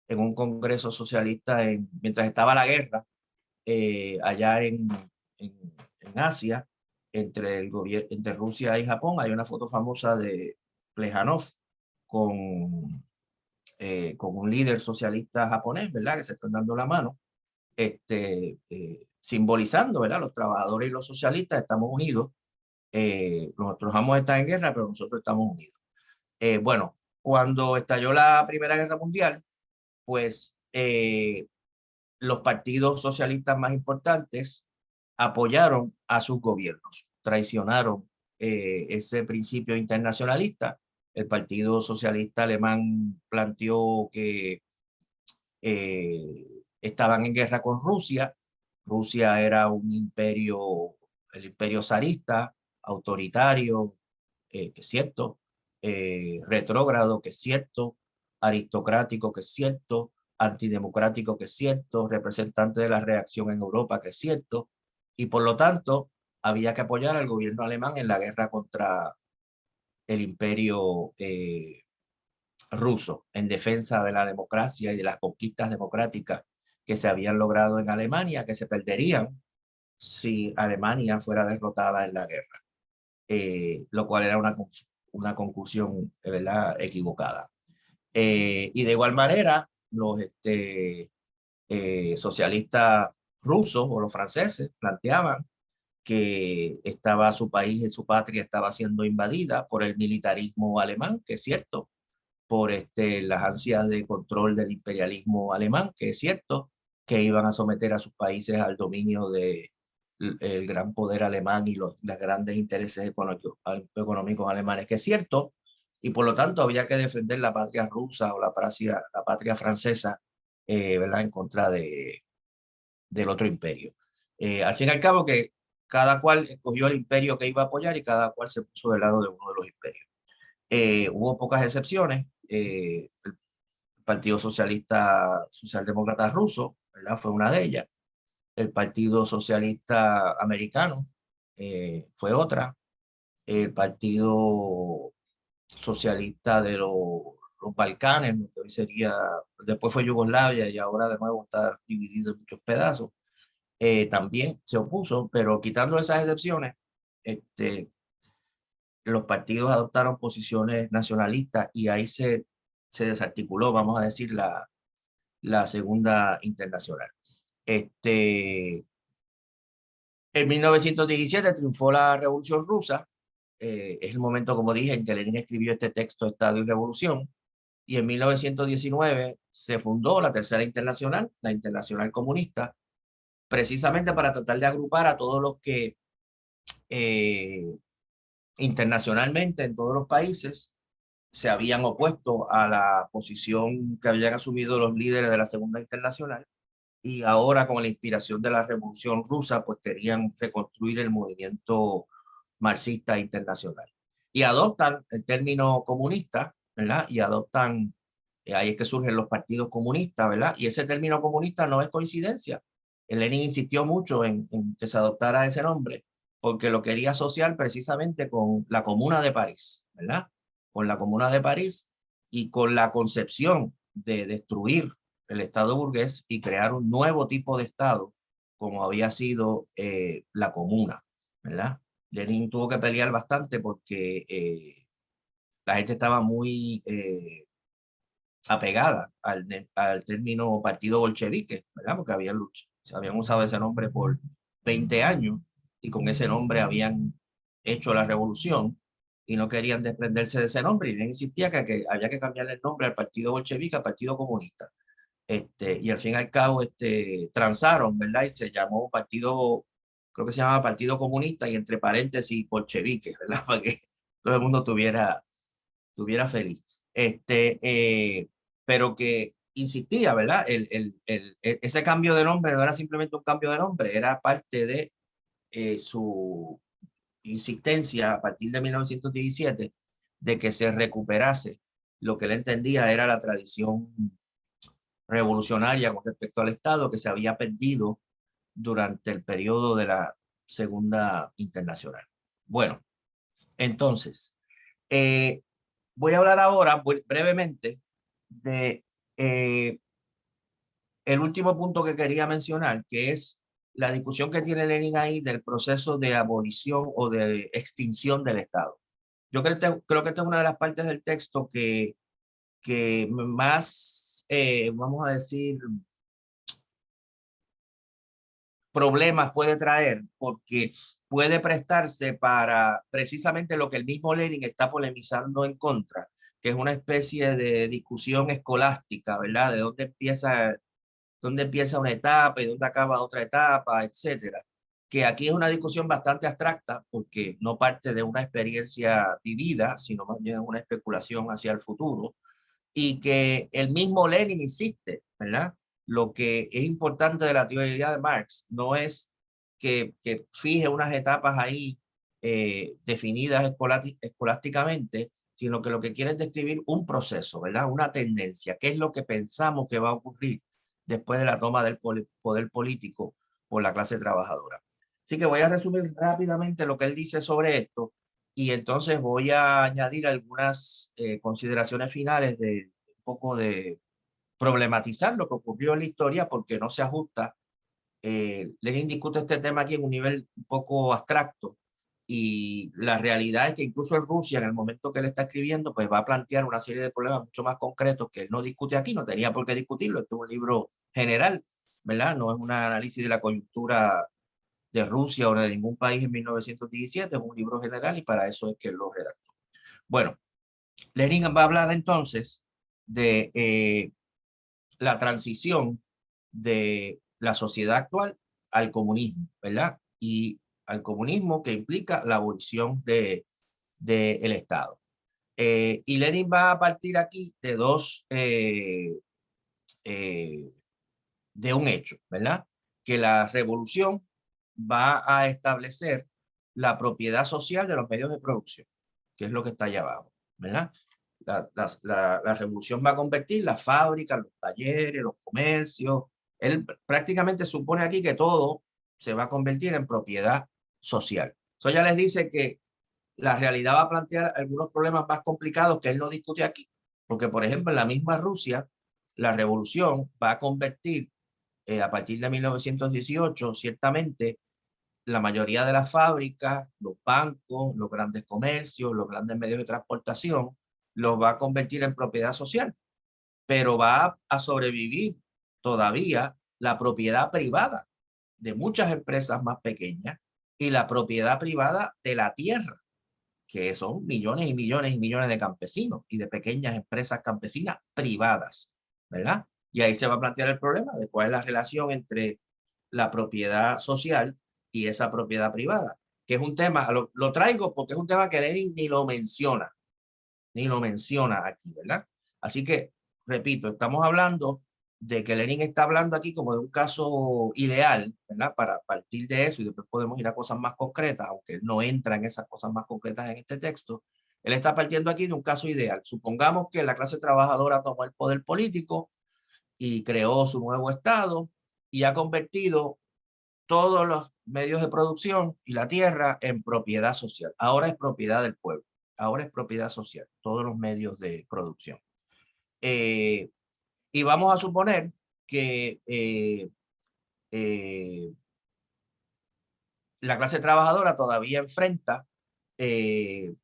en un congreso socialista mientras estaba la guerra allá en Asia, entre el gobierno, entre Rusia y Japón. Hay una foto famosa de Plejánov con un líder socialista japonés, ¿verdad? Que se están dando la mano, simbolizando, ¿verdad? Los trabajadores y los socialistas estamos unidos. Nosotros vamos a estar en guerra, pero nosotros estamos unidos. Bueno, cuando estalló la Primera Guerra Mundial, pues los partidos socialistas más importantes apoyaron a sus gobiernos, traicionaron ese principio internacionalista. El Partido Socialista Alemán planteó que estaban en guerra con Rusia. Rusia era un imperio, el imperio zarista, autoritario, que es cierto, retrógrado, que es cierto, aristocrático, que es cierto, antidemocrático, que es cierto, representante de la reacción en Europa, que es cierto, y por lo tanto había que apoyar al gobierno alemán en la guerra contra el imperio ruso, en defensa de la democracia y de las conquistas democráticas que se habían logrado en Alemania, que se perderían si Alemania fuera derrotada en la guerra, lo cual era una conclusión, ¿verdad?, equivocada. Y de igual manera, los socialistas rusos o los franceses planteaban que estaba su país y su patria estaba siendo invadida por el militarismo alemán, que es cierto, por las ansias de control del imperialismo alemán, que es cierto, que iban a someter a sus países al dominio de el gran poder alemán y los grandes intereses económicos alemanes, que es cierto, y por lo tanto había que defender la patria rusa o la patria francesa, ¿verdad?, en contra del otro imperio. Al fin y al cabo, que cada cual escogió el imperio que iba a apoyar y cada cual se puso del lado de uno de los imperios. Hubo pocas excepciones. El Partido Socialdemócrata Ruso, ¿verdad?, fue una de ellas. El Partido Socialista Americano fue otra. El Partido Socialista de los Balcanes, que hoy sería, después fue Yugoslavia y ahora de nuevo está dividido en muchos pedazos, también se opuso, pero quitando esas excepciones, los partidos adoptaron posiciones nacionalistas y ahí se desarticuló, vamos a decir, la Segunda Internacional. En 1917 triunfó la Revolución Rusa. Es el momento, como dije, en que Lenin escribió este texto, Estado y Revolución. Y en 1919 se fundó la Tercera Internacional, la Internacional Comunista, precisamente para tratar de agrupar a todos los que internacionalmente en todos los países se habían opuesto a la posición que habían asumido los líderes de la Segunda Internacional y ahora con la inspiración de la Revolución Rusa pues querían reconstruir el movimiento marxista internacional. Y adoptan el término comunista, ¿verdad? Y adoptan, ahí es que surgen los partidos comunistas, ¿verdad? Y ese término comunista no es coincidencia. Lenin insistió mucho en que se adoptara ese nombre porque lo quería asociar precisamente con la Comuna de París, ¿verdad? Con la Comuna de París y con la concepción de destruir el Estado burgués y crear un nuevo tipo de Estado, como había sido la Comuna, ¿verdad? Lenin tuvo que pelear bastante porque la gente estaba muy apegada al término partido bolchevique, ¿verdad? Porque habían usado ese nombre por 20 años y con ese nombre habían hecho la revolución y no querían desprenderse de ese nombre y Lenin insistía que había que cambiarle el nombre al partido bolchevique al partido comunista. Y al fin y al cabo transaron, ¿verdad? Y se llamó partido, creo que se llamaba Partido Comunista y entre paréntesis bolchevique, ¿verdad? Para que todo el mundo estuviera feliz. Pero que insistía, ¿verdad? Ese cambio de nombre no era simplemente un cambio de nombre, era parte de su insistencia a partir de 1917 de que se recuperase lo que él entendía era la tradición revolucionaria con respecto al Estado que se había perdido durante el periodo de la Segunda Internacional. Bueno, entonces, voy a hablar ahora brevemente de el último punto que quería mencionar, que es la discusión que tiene Lenin ahí del proceso de abolición o de extinción del Estado. Yo creo que esta es una de las partes del texto que más, vamos a decir, problemas puede traer, porque puede prestarse para precisamente lo que el mismo Lenin está polemizando en contra, que es una especie de discusión escolástica, ¿verdad? De dónde empieza una etapa y dónde acaba otra etapa, etcétera. Que aquí es una discusión bastante abstracta porque no parte de una experiencia vivida, sino más bien una especulación hacia el futuro, y que el mismo Lenin insiste, ¿verdad? Lo que es importante de la teoría de Marx no es que fije unas etapas ahí definidas escolásticamente, sino que lo que quiere es describir un proceso, ¿verdad? Una tendencia, qué es lo que pensamos que va a ocurrir después de la toma del poder político por la clase trabajadora. Así que voy a resumir rápidamente lo que él dice sobre esto y entonces voy a añadir algunas consideraciones finales de un poco de problematizar lo que ocurrió en la historia porque no se ajusta. Lenin discute este tema aquí en un nivel un poco abstracto y la realidad es que incluso en Rusia, en el momento que él está escribiendo, pues va a plantear una serie de problemas mucho más concretos que él no discute aquí, no tenía por qué discutirlo, este es un libro general, ¿verdad? No es un análisis de la coyuntura de Rusia o de ningún país en 1917, es un libro general y para eso es que él lo redactó. Bueno, Lenin va a hablar entonces de la transición de la sociedad actual al comunismo, ¿verdad? Y al comunismo que implica la abolición del Estado. Y Lenin va a partir aquí de de un hecho, ¿verdad? Que la revolución va a establecer la propiedad social de los medios de producción, que es lo que está allá abajo, ¿verdad? La revolución va a convertir las fábricas, los talleres, los comercios. Él prácticamente supone aquí que todo se va a convertir en propiedad social. Eso ya les dice que la realidad va a plantear algunos problemas más complicados que él no discute aquí. Porque, por ejemplo, en la misma Rusia, la revolución va a convertir a partir de 1918, ciertamente, la mayoría de las fábricas, los bancos, los grandes comercios, los grandes medios de transportación, los va a convertir en propiedad social, pero va a sobrevivir todavía la propiedad privada de muchas empresas más pequeñas y la propiedad privada de la tierra, que son millones y millones y millones de campesinos y de pequeñas empresas campesinas privadas, ¿verdad? Y ahí se va a plantear el problema de cuál es la relación entre la propiedad social y esa propiedad privada, que es un tema, lo traigo porque es un tema que Lenin ni lo menciona aquí, ¿verdad? Así que, repito, estamos hablando de que Lenin está hablando aquí como de un caso ideal, ¿verdad? Para partir de eso y después podemos ir a cosas más concretas, aunque él no entra en esas cosas más concretas en este texto. Él está partiendo aquí de un caso ideal. Supongamos que la clase trabajadora tomó el poder político y creó su nuevo Estado y ha convertido todos los medios de producción y la tierra en propiedad social. Ahora es propiedad del pueblo, ahora es propiedad social, todos los medios de producción. Eh, y vamos a suponer que la clase trabajadora todavía enfrenta eh,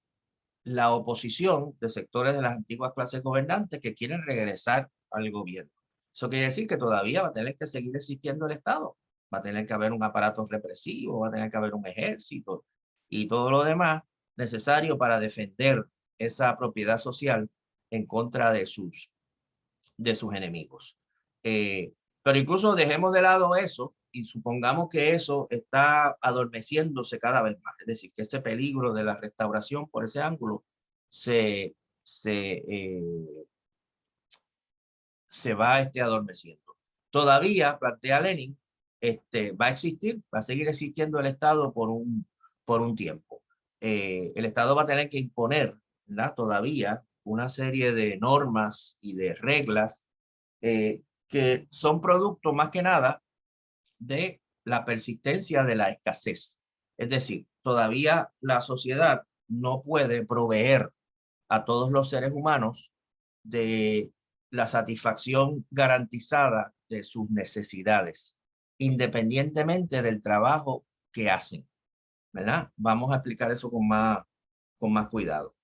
la oposición de sectores de las antiguas clases gobernantes que quieren regresar al gobierno. Eso quiere decir que todavía va a tener que seguir existiendo el Estado, va a tener que haber un aparato represivo, va a tener que haber un ejército y todo lo demás necesario para defender esa propiedad social en contra de sus enemigos. Pero incluso dejemos de lado eso y supongamos que eso está adormeciéndose cada vez más, es decir, que ese peligro de la restauración por ese ángulo se, se, eh, se va adormeciendo. Todavía, plantea Lenin, va a existir, va a seguir existiendo el Estado por un tiempo. El Estado va a tener que imponer, ¿verdad? Todavía una serie de normas y de reglas que son producto más que nada de la persistencia de la escasez. Es decir, todavía la sociedad no puede proveer a todos los seres humanos de la satisfacción garantizada de sus necesidades. independientemente del trabajo que hacen, ¿verdad? Vamos a explicar eso con más cuidado.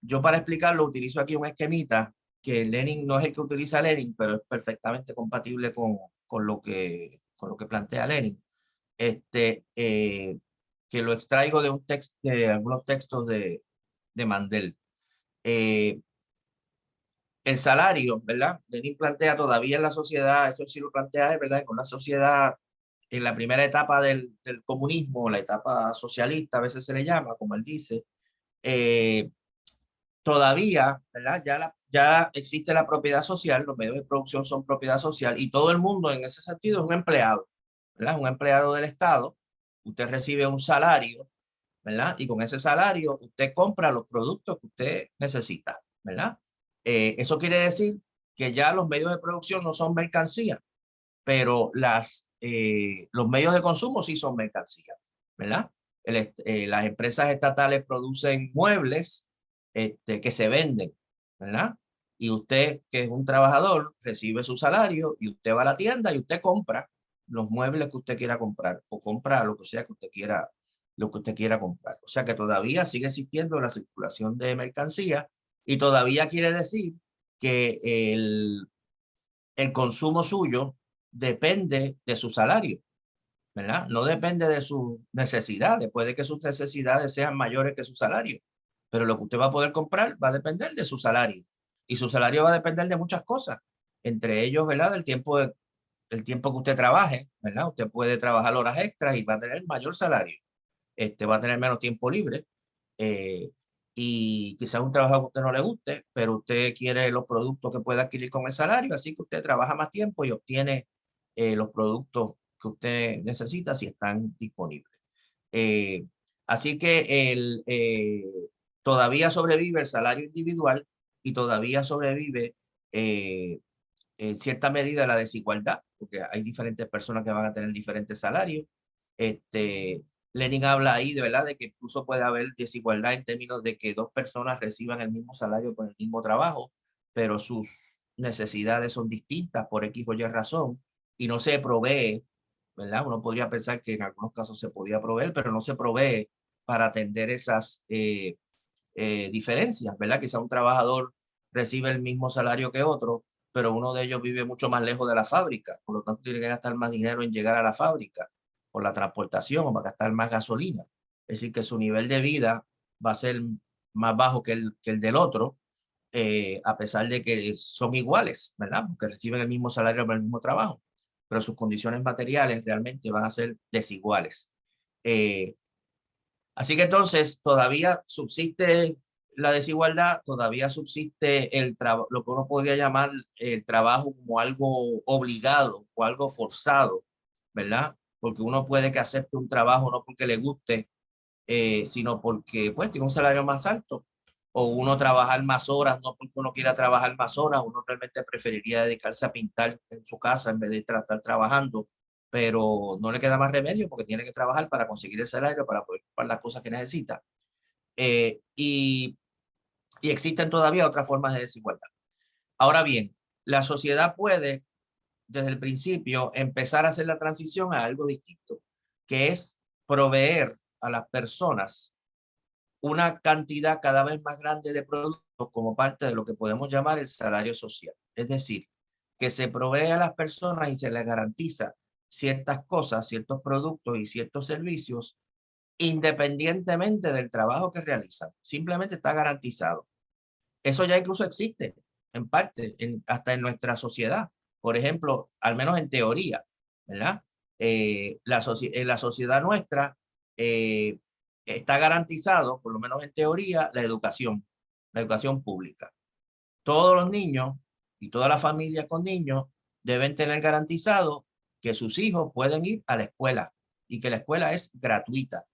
Yo para explicarlo utilizo aquí un esquemita que Lenin no es el que utiliza Lenin, pero es perfectamente compatible con lo que plantea Lenin. Que lo extraigo de de algunos textos de Mandel. El salario, ¿verdad? Lenin plantea todavía en la sociedad, eso sí lo plantea, ¿verdad? En una sociedad, en la primera etapa del comunismo, la etapa socialista, a veces se le llama, como él dice, todavía, ¿verdad? Ya existe la propiedad social, los medios de producción son propiedad social y todo el mundo en ese sentido es un empleado, ¿verdad? Un empleado del Estado. Usted recibe un salario, ¿verdad? Y con ese salario usted compra los productos que usted necesita, ¿verdad? Eso quiere decir que ya los medios de producción no son mercancía, pero los medios de consumo sí son mercancía, ¿verdad? Las empresas estatales producen muebles que se venden, ¿verdad? Y usted, que es un trabajador, recibe su salario y usted va a la tienda y usted compra los muebles que usted quiera comprar o compra lo que sea que usted quiera, lo que usted quiera comprar. O sea que todavía sigue existiendo la circulación de mercancía y todavía quiere decir que el consumo suyo depende de su salario, ¿verdad? No depende de sus necesidades. Puede que sus necesidades sean mayores que su salario, pero lo que usted va a poder comprar va a depender de su salario. Y su salario va a depender de muchas cosas, entre ellos, ¿verdad? El tiempo que usted trabaje, ¿verdad? Usted puede trabajar horas extras y va a tener mayor salario. Va a tener menos tiempo libre. eh, y quizás un trabajo que a usted no le guste, pero usted quiere los productos que puede adquirir con el salario, así que usted trabaja más tiempo y obtiene los productos que usted necesita si están disponibles. Eh, Así que todavía sobrevive el salario individual y todavía sobrevive en cierta medida la desigualdad, porque hay diferentes personas que van a tener diferentes salarios. Lenin habla ahí de verdad de que incluso puede haber desigualdad en términos de que dos personas reciban el mismo salario por el mismo trabajo, pero sus necesidades son distintas por X o Y razón y no se provee, ¿verdad? Uno podría pensar que en algunos casos se podía proveer, pero no se provee para atender esas diferencias, ¿verdad? Quizá un trabajador recibe el mismo salario que otro, pero uno de ellos vive mucho más lejos de la fábrica, por lo tanto tiene que gastar más dinero en llegar a la fábrica por la transportación o va a gastar más gasolina. Es decir, que su nivel de vida va a ser más bajo que el del otro, a pesar de que son iguales, ¿verdad? Porque reciben el mismo salario por el mismo trabajo, pero sus condiciones materiales realmente van a ser desiguales. Así que entonces todavía subsiste la desigualdad, todavía subsiste lo que uno podría llamar el trabajo como algo obligado o algo forzado, ¿verdad? Porque uno puede que acepte un trabajo no porque le guste, sino porque pues tiene un salario más alto, o uno trabajar más horas, no porque uno quiera trabajar más horas, uno realmente preferiría dedicarse a pintar en su casa en vez de estar trabajando, pero no le queda más remedio porque tiene que trabajar para conseguir el salario, para poder comprar las cosas que necesita. Eh, y, y existen todavía otras formas de desigualdad. Ahora bien, la sociedad puede, desde el principio, empezar a hacer la transición a algo distinto, que es proveer a las personas una cantidad cada vez más grande de productos como parte de lo que podemos llamar el salario social. Es decir, que se provee a las personas y se les garantiza ciertas cosas, ciertos productos y ciertos servicios independientemente del trabajo que realizan. Simplemente está garantizado. Eso ya incluso existe en parte, hasta en nuestra sociedad. Por ejemplo, al menos en teoría, ¿verdad? En la sociedad nuestra eh, está garantizado, por lo menos en teoría, la educación pública. Todos los niños y todas las familias con niños deben tener garantizado que sus hijos pueden ir a la escuela y que la escuela es gratuita.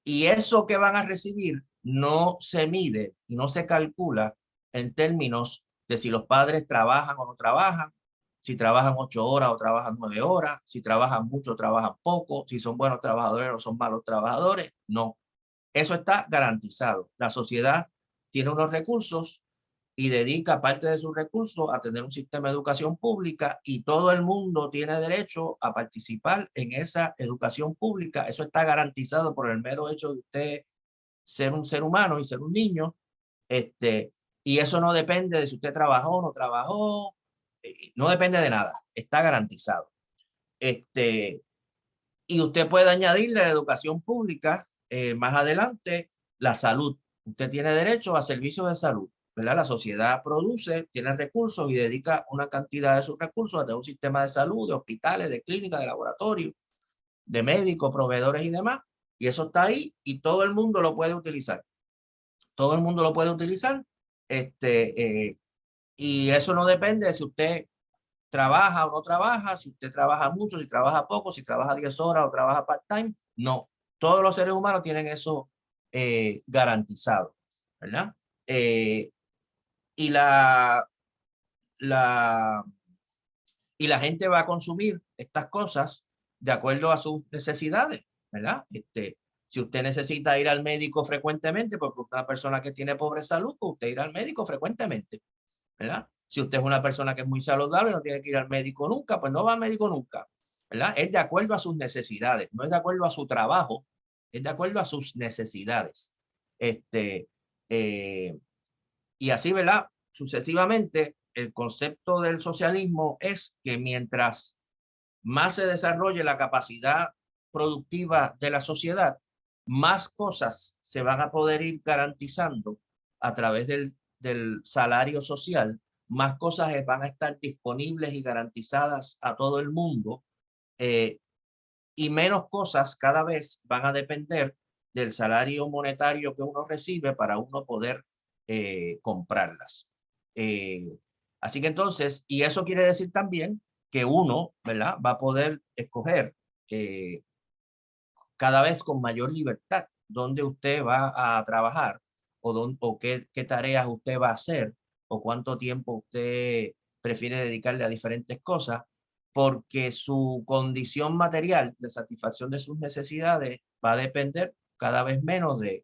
Y eso que van a recibir no se mide y no se calcula en términos de si los padres trabajan o no trabajan, si trabajan 8 horas o trabajan 9 horas, si trabajan mucho o trabajan poco, si son buenos trabajadores o son malos trabajadores. No, eso está garantizado. La sociedad tiene unos recursos y dedica parte de sus recursos a tener un sistema de educación pública y todo el mundo tiene derecho a participar en esa educación pública. Eso está garantizado por el mero hecho de usted ser un ser humano y ser un niño. Y eso no depende de si usted trabajó o no trabajó, no depende de nada, está garantizado. Y usted puede añadirle a la educación pública más adelante la salud. Usted tiene derecho a servicios de salud, ¿verdad? La sociedad produce, tiene recursos y dedica una cantidad de sus recursos a tener un sistema de salud, de hospitales, de clínicas, de laboratorios, de médicos, proveedores y demás. Y eso está ahí y todo el mundo lo puede utilizar. Todo el mundo lo puede utilizar. Y eso no depende de si usted trabaja o no trabaja, si usted trabaja mucho, si trabaja poco, si trabaja 10 horas o trabaja part-time. No, todos los seres humanos tienen eso garantizado, ¿verdad? Y la, y la gente va a consumir estas cosas de acuerdo a sus necesidades, ¿verdad? Si usted necesita ir al médico frecuentemente, porque una persona que tiene pobre salud, pues usted irá al médico frecuentemente, ¿verdad? Si usted es una persona que es muy saludable, no tiene que ir al médico nunca, pues no va al médico nunca, ¿verdad? Es de acuerdo a sus necesidades, no es de acuerdo a su trabajo, es de acuerdo a sus necesidades. Y así, ¿verdad? Sucesivamente, el concepto del socialismo es que mientras más se desarrolle la capacidad productiva de la sociedad, más cosas se van a poder ir garantizando a través del salario social, más cosas van a estar disponibles y garantizadas a todo el mundo, y menos cosas cada vez van a depender del salario monetario que uno recibe para uno poder comprarlas. Así que entonces, y eso quiere decir también que uno, ¿verdad? Va a poder escoger cada vez con mayor libertad dónde usted va a trabajar o qué tareas usted va a hacer o cuánto tiempo usted prefiere dedicarle a diferentes cosas, porque su condición material de satisfacción de sus necesidades va a depender cada vez menos de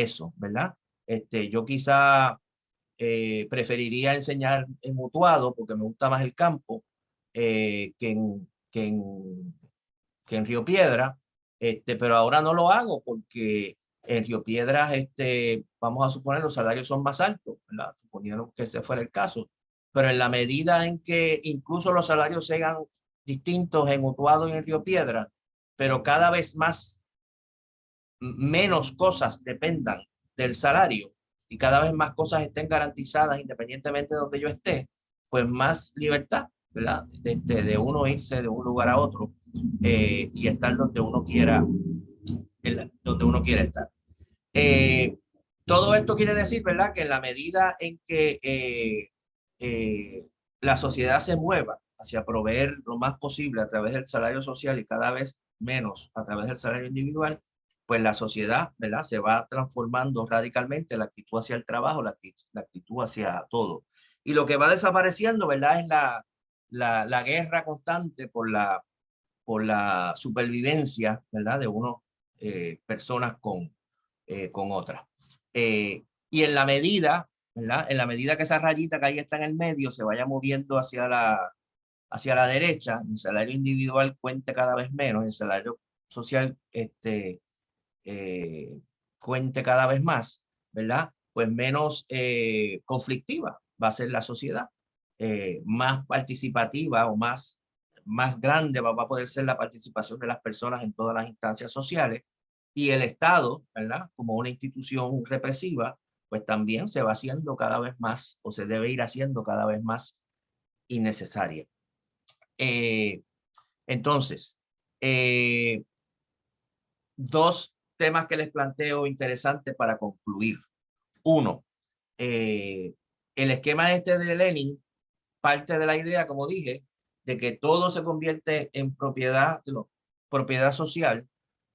eso, ¿verdad? Yo quizá preferiría enseñar en Utuado porque me gusta más el campo que en Río Piedra, pero ahora no lo hago porque en Río Piedras, vamos a suponer, los salarios son más altos, ¿verdad? Suponiendo que ese fuera el caso. Pero en la medida en que incluso los salarios sean distintos en Utuado y en Río Piedra, pero cada vez más menos cosas dependan del salario y cada vez más cosas estén garantizadas independientemente de donde yo esté, pues más libertad, ¿verdad? De uno irse de un lugar a otro y estar donde uno quiera estar. Todo esto quiere decir, ¿verdad? Que en la medida en que la sociedad se mueva hacia proveer lo más posible a través del salario social y cada vez menos a través del salario individual, pues la sociedad, ¿verdad? Se va transformando radicalmente la actitud hacia el trabajo, la actitud hacia todo. Y lo que va desapareciendo, ¿verdad? Es la guerra constante por la supervivencia, ¿verdad? De unas personas con otras. Y en la medida, ¿verdad? En la medida que esa rayita que ahí está en el medio se vaya moviendo hacia la derecha, el salario individual cuente cada vez menos, el salario social cuente cada vez más, ¿verdad? Pues menos conflictiva va a ser la sociedad, más participativa o más grande va a poder ser la participación de las personas en todas las instancias sociales y el Estado, ¿verdad? Como una institución represiva, pues también se va haciendo cada vez más o se debe ir haciendo cada vez más innecesaria. Entonces, dos temas que les planteo interesantes para concluir. Uno, el esquema este de Lenin parte de la idea, como dije, de que todo se convierte en propiedad social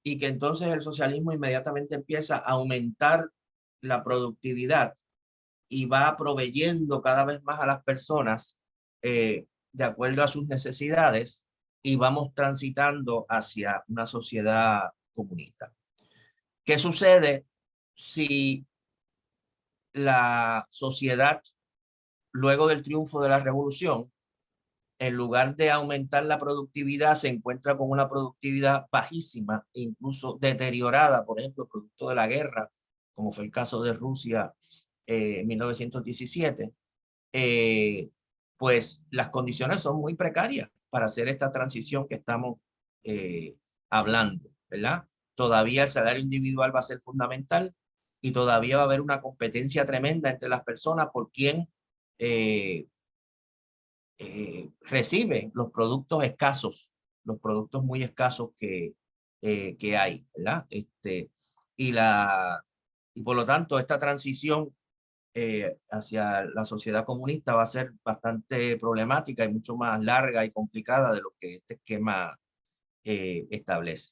y que entonces el socialismo inmediatamente empieza a aumentar la productividad y va proveyendo cada vez más a las personas de acuerdo a sus necesidades y vamos transitando hacia una sociedad comunista. ¿Qué sucede si la sociedad, luego del triunfo de la revolución, en lugar de aumentar la productividad, se encuentra con una productividad bajísima, incluso deteriorada, por ejemplo, producto de la guerra, como fue el caso de Rusia en 1917, pues las condiciones son muy precarias para hacer esta transición que estamos hablando, ¿verdad? Todavía el salario individual va a ser fundamental y todavía va a haber una competencia tremenda entre las personas por quien recibe los productos escasos, los productos muy escasos que hay, ¿verdad? Y por lo tanto, esta transición hacia la sociedad comunista va a ser bastante problemática y mucho más larga y complicada de lo que este esquema establece.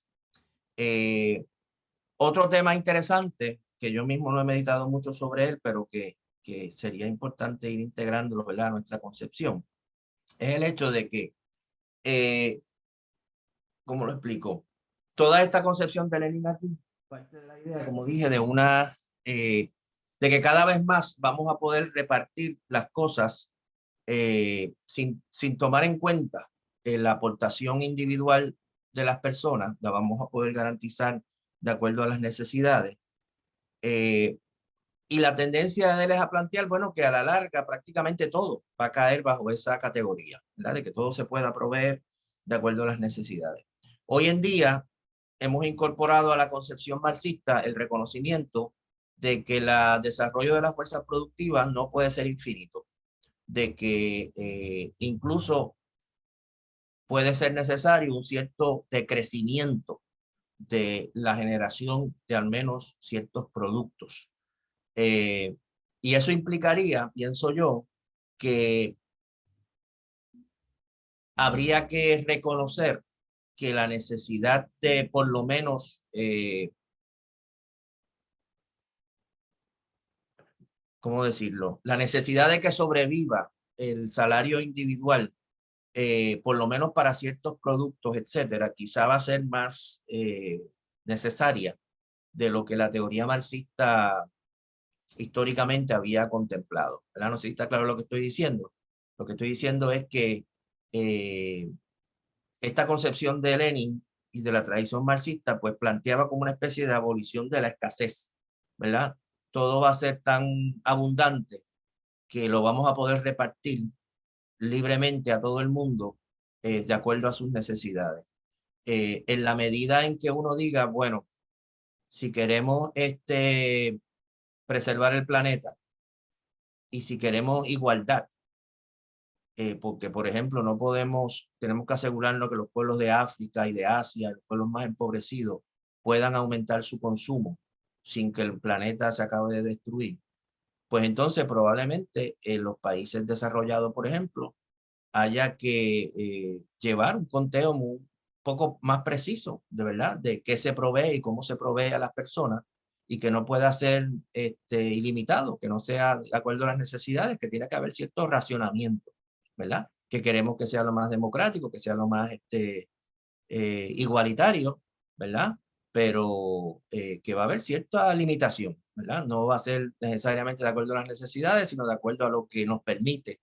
Otro tema interesante, que yo mismo no he meditado mucho sobre él, pero que sería importante ir integrándolo, ¿verdad?, a nuestra concepción, es el hecho de que, ¿cómo lo explico? Toda esta concepción de Lenin aquí parte de la idea, como dije, de que cada vez más vamos a poder repartir las cosas sin tomar en cuenta la aportación individual de las personas, la vamos a poder garantizar de acuerdo a las necesidades. Y la tendencia de él es a plantear, bueno, que a la larga prácticamente todo va a caer bajo esa categoría, ¿verdad? De que todo se pueda proveer de acuerdo a las necesidades. Hoy en día hemos incorporado a la concepción marxista el reconocimiento de que el desarrollo de las fuerzas productivas no puede ser infinito, de que incluso puede ser necesario un cierto decrecimiento de la generación de al menos ciertos productos. Y eso implicaría, pienso yo, que habría que reconocer que la necesidad de por lo menos, ¿cómo decirlo? La necesidad de que sobreviva el salario individual, por lo menos para ciertos productos, etcétera, quizá va a ser más necesaria de lo que la teoría marxista históricamente había contemplado, ¿verdad? No sé si está claro lo que estoy diciendo. Lo que estoy diciendo es que eh, esta concepción de Lenin y de la tradición marxista, pues planteaba como una especie de abolición de la escasez, ¿verdad? Todo va a ser tan abundante que lo vamos a poder repartir libremente a todo el mundo de acuerdo a sus necesidades. En la medida en que uno diga, bueno, si queremos preservar el planeta y si queremos igualdad, porque, por ejemplo, tenemos que asegurarnos que los pueblos de África y de Asia, los pueblos más empobrecidos, puedan aumentar su consumo sin que el planeta se acabe de destruir. Pues entonces probablemente en los países desarrollados, por ejemplo, haya que llevar un conteo un poco más preciso, de verdad, de qué se provee y cómo se provee a las personas y que no pueda ser ilimitado, que no sea de acuerdo a las necesidades, que tiene que haber cierto racionamiento, ¿verdad? Que queremos que sea lo más democrático, que sea lo más igualitario, ¿verdad? Pero que va a haber cierta limitación, ¿verdad? No va a ser necesariamente de acuerdo a las necesidades, sino de acuerdo a lo que nos permite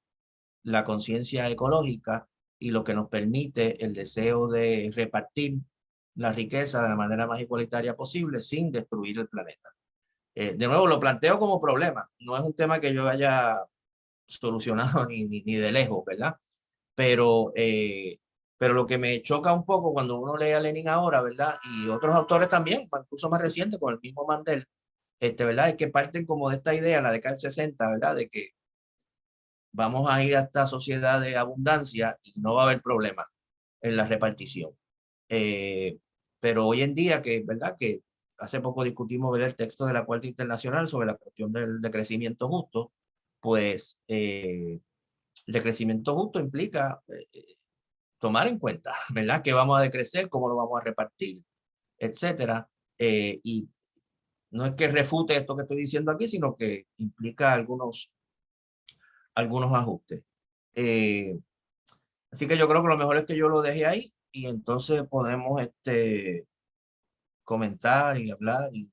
la conciencia ecológica y lo que nos permite el deseo de repartir la riqueza de la manera más igualitaria posible sin destruir el planeta. De nuevo, lo planteo como problema. No es un tema que yo haya solucionado ni de lejos, ¿verdad? Pero, pero lo que me choca un poco cuando uno lee a Lenin ahora, ¿verdad? Y otros autores también, incluso más recientes, con el mismo Mandel, ¿verdad? Es que parten como de esta idea, la década del 60, ¿verdad? De que vamos a ir a esta sociedad de abundancia y no va a haber problema en la repartición. Pero hoy en día, ¿verdad? Que hace poco discutimos, ¿verdad?, el texto de la Cuarta Internacional sobre la cuestión del decrecimiento justo, pues el decrecimiento justo implica tomar en cuenta, ¿verdad?, qué vamos a decrecer, cómo lo vamos a repartir, etcétera. Y no es que refute esto que estoy diciendo aquí, sino que implica algunos ajustes. Así que yo creo que lo mejor es que yo lo deje ahí y entonces podemos comentar y hablar y